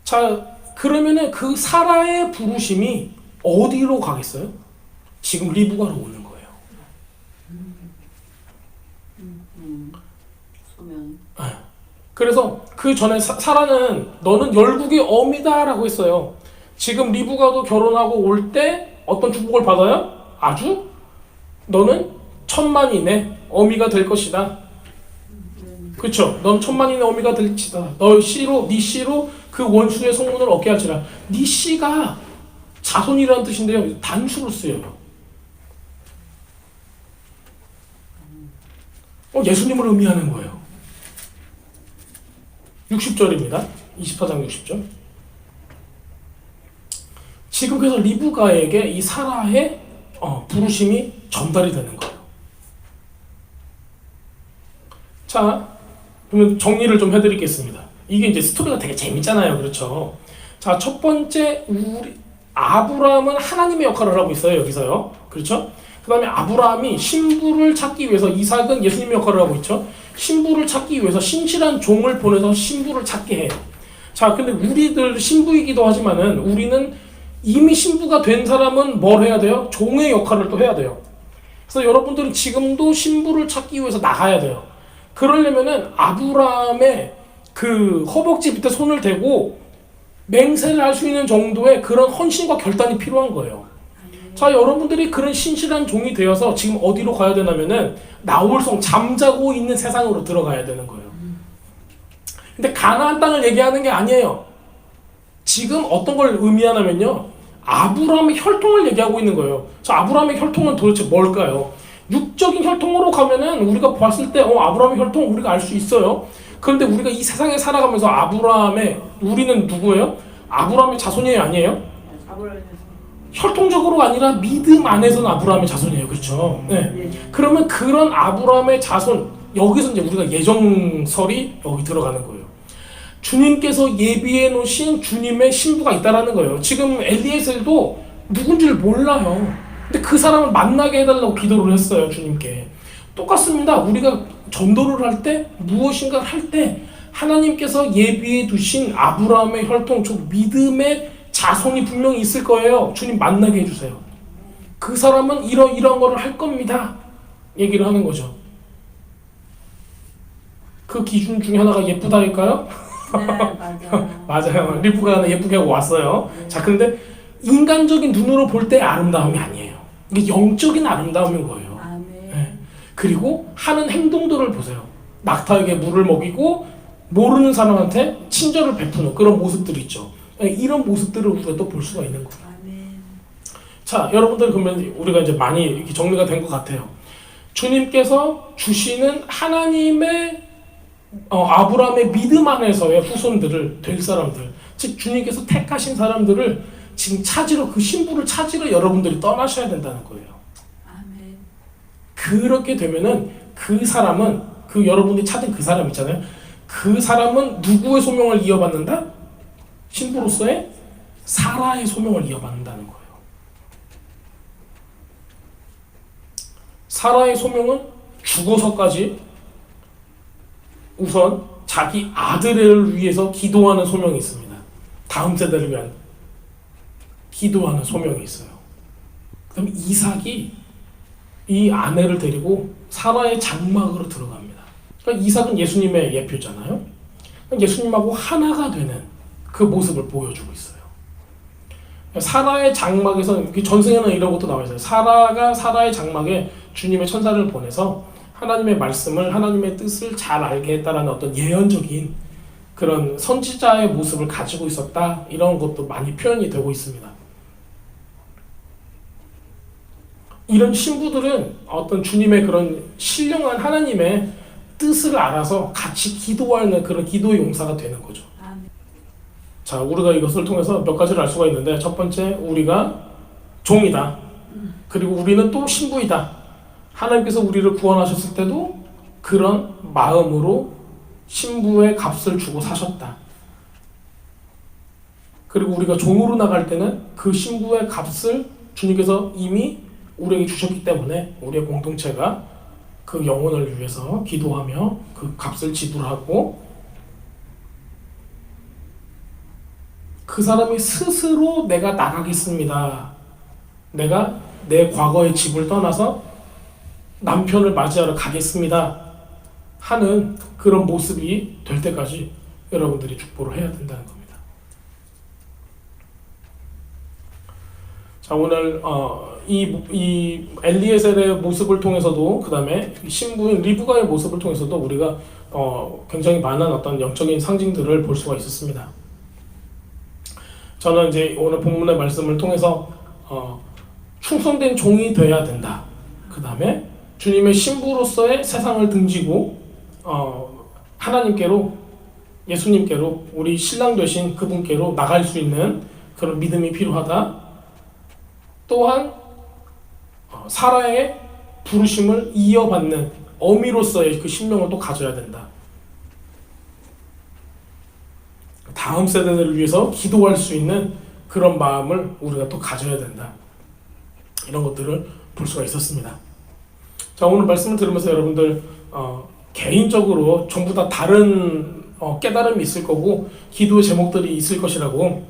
자, 그러면은 그 사라의 부르심이 어디로 가겠어요? 지금 리브가로 오는 거예요. 그래서 그 전에 사라는 너는 열국의 어미다라고 했어요. 지금 리브가도 결혼하고 올 때 어떤 축복을 받아요? 아주 너는 천만인의 어미가 될 것이다. 그렇죠? 넌 천만인의 어미가 될 것이다. 네 씨로 그 원수의 성문을 얻게 할지라. 네 씨가 자손이라는 뜻인데요, 단수로 쓰여요. 예수님을 의미하는 거예요. 60절입니다. 24장 60절. 지금 그래서 리브가에게 이 사라의 부르심이 전달이 되는 거예요. 자, 그러면 정리를 좀 해드리겠습니다. 이게 이제 스토리가 되게 재밌잖아요. 그렇죠? 자, 첫 번째, 아브라함은 하나님의 역할을 하고 있어요. 여기서요. 그렇죠? 그 다음에 아브라함이 신부를 찾기 위해서, 이삭은 예수님의 역할을 하고 있죠. 신부를 찾기 위해서 신실한 종을 보내서 신부를 찾게 해요. 자, 근데 우리들 신부이기도 하지만은 우리는 이미 신부가 된 사람은 뭘 해야 돼요? 종의 역할을 또 해야 돼요. 그래서 여러분들은 지금도 신부를 찾기 위해서 나가야 돼요. 그러려면은 아브라함의 그 허벅지 밑에 손을 대고 맹세를 할 수 있는 정도의 그런 헌신과 결단이 필요한 거예요. 자, 여러분들이 그런 신실한 종이 되어서 지금 어디로 가야 되냐면은 나홀성, 잠자고 있는 세상으로 들어가야 되는 거예요. 근데 가나안 땅을 얘기하는 게 아니에요. 지금 어떤 걸 의미하냐면요, 아브라함의 혈통을 얘기하고 있는 거예요. 자, 아브라함의 혈통은 도대체 뭘까요? 육적인 혈통으로 가면은 우리가 봤을 때 아브라함의 혈통 우리가 알 수 있어요. 그런데 우리가 이 세상에 살아가면서 우리는 누구예요? 아브라함의 자손이에요, 아니에요? 혈통적으로가 아니라 믿음 안에서는 아브라함의 자손이에요. 그렇죠? 네. 그러면 그런 아브라함의 자손, 여기서 이제 우리가 예정설이 여기 들어가는 거예요. 주님께서 예비해 놓으신 주님의 신부가 있다라는 거예요. 지금 엘리에셀도 누군지를 몰라요. 근데 그 사람을 만나게 해달라고 기도를 했어요, 주님께. 똑같습니다. 우리가 전도를 할 때, 무엇인가를 할 때 하나님께서 예비해 두신 아브라함의 혈통, 즉 믿음의 자손이 분명히 있을 거예요. 주님 만나게 해주세요. 그 사람은 이런 거를 할 겁니다. 얘기를 하는 거죠. 그 기준 중에 하나가 예쁘다일까요? 네, 맞아요. 맞아요. 리브가 예쁘게 하고 왔어요. 네. 자, 근데 인간적인 눈으로 볼 때 아름다움이 아니에요. 이게 영적인 아름다움인 거예요. 아멘. 네. 그리고 하는 행동들을 보세요. 낙타에게 물을 먹이고 모르는 사람한테 친절을 베푸는 그런 모습들이 있죠. 이런 모습들을 우리가 또 볼 수가 있는 거예요. 아멘. 자, 여러분들 그러면 우리가 이제 많이 이렇게 정리가 된 것 같아요. 주님께서 주시는 하나님의 아브라함의 믿음 안에서의 후손들을 될 사람들, 즉 주님께서 택하신 사람들을 지금 찾으러 그 신부를 찾으러 여러분들이 떠나셔야 된다는 거예요. 아멘. 그렇게 되면은 그 사람은 그 여러분들이 찾은 그 사람 있잖아요. 그 사람은 누구의 소명을 이어받는다? 신부로서의 사라의 소명을 이어받는다는 거예요. 사라의 소명은 죽어서까지 우선 자기 아들을 위해서 기도하는 소명이 있습니다. 다음 세대를 위한 기도하는 소명이 있어요. 그럼 이삭이 이 아내를 데리고 사라의 장막으로 들어갑니다. 그러니까 이삭은 예수님의 예표잖아요. 예수님하고 하나가 되는 그 모습을 보여주고 있어요. 사라의 장막에서 전승에는 이런 것도 나와 있어요. 사라가 사라의 장막에 주님의 천사를 보내서 하나님의 말씀을 하나님의 뜻을 잘 알게 했다라는 어떤 예언적인 그런 선지자의 모습을 가지고 있었다. 이런 것도 많이 표현이 되고 있습니다. 이런 신부들은 어떤 주님의 그런 신령한 하나님의 뜻을 알아서 같이 기도하는 그런 기도의 용사가 되는 거죠. 아멘. 자, 우리가 이것을 통해서 몇 가지를 알 수가 있는데, 첫 번째, 우리가 종이다. 그리고 우리는 또 신부이다. 하나님께서 우리를 구원하셨을 때도 그런 마음으로 신부의 값을 주고 사셨다. 그리고 우리가 종으로 나갈 때는 그 신부의 값을 주님께서 이미 우리에게 주셨기 때문에 우리의 공동체가 그 영혼을 위해서 기도하며 그 값을 지불하고 그 사람이 스스로 내가 나가겠습니다. 내가 내 과거의 집을 떠나서 남편을 맞이하러 가겠습니다. 하는 그런 모습이 될 때까지 여러분들이 축복을 해야 된다는 겁니다. 자, 오늘 이 엘리에셀의 모습을 통해서도 그 다음에 신부인 리브가의 모습을 통해서도 우리가 굉장히 많은 어떤 영적인 상징들을 볼 수가 있었습니다. 저는 이제 오늘 본문의 말씀을 통해서 충성된 종이 되어야 된다. 그 다음에 주님의 신부로서의 세상을 등지고 하나님께로 예수님께로 우리 신랑 되신 그분께로 나갈 수 있는 그런 믿음이 필요하다. 또한 사라의 부르심을 이어받는 어미로서의 그 신명을 또 가져야 된다. 다음 세대들을 위해서 기도할 수 있는 그런 마음을 우리가 또 가져야 된다. 이런 것들을 볼 수가 있었습니다. 자, 오늘 말씀을 들으면서 여러분들 개인적으로 전부 다 다른 깨달음이 있을 거고 기도의 제목들이 있을 것이라고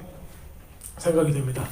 생각이 됩니다.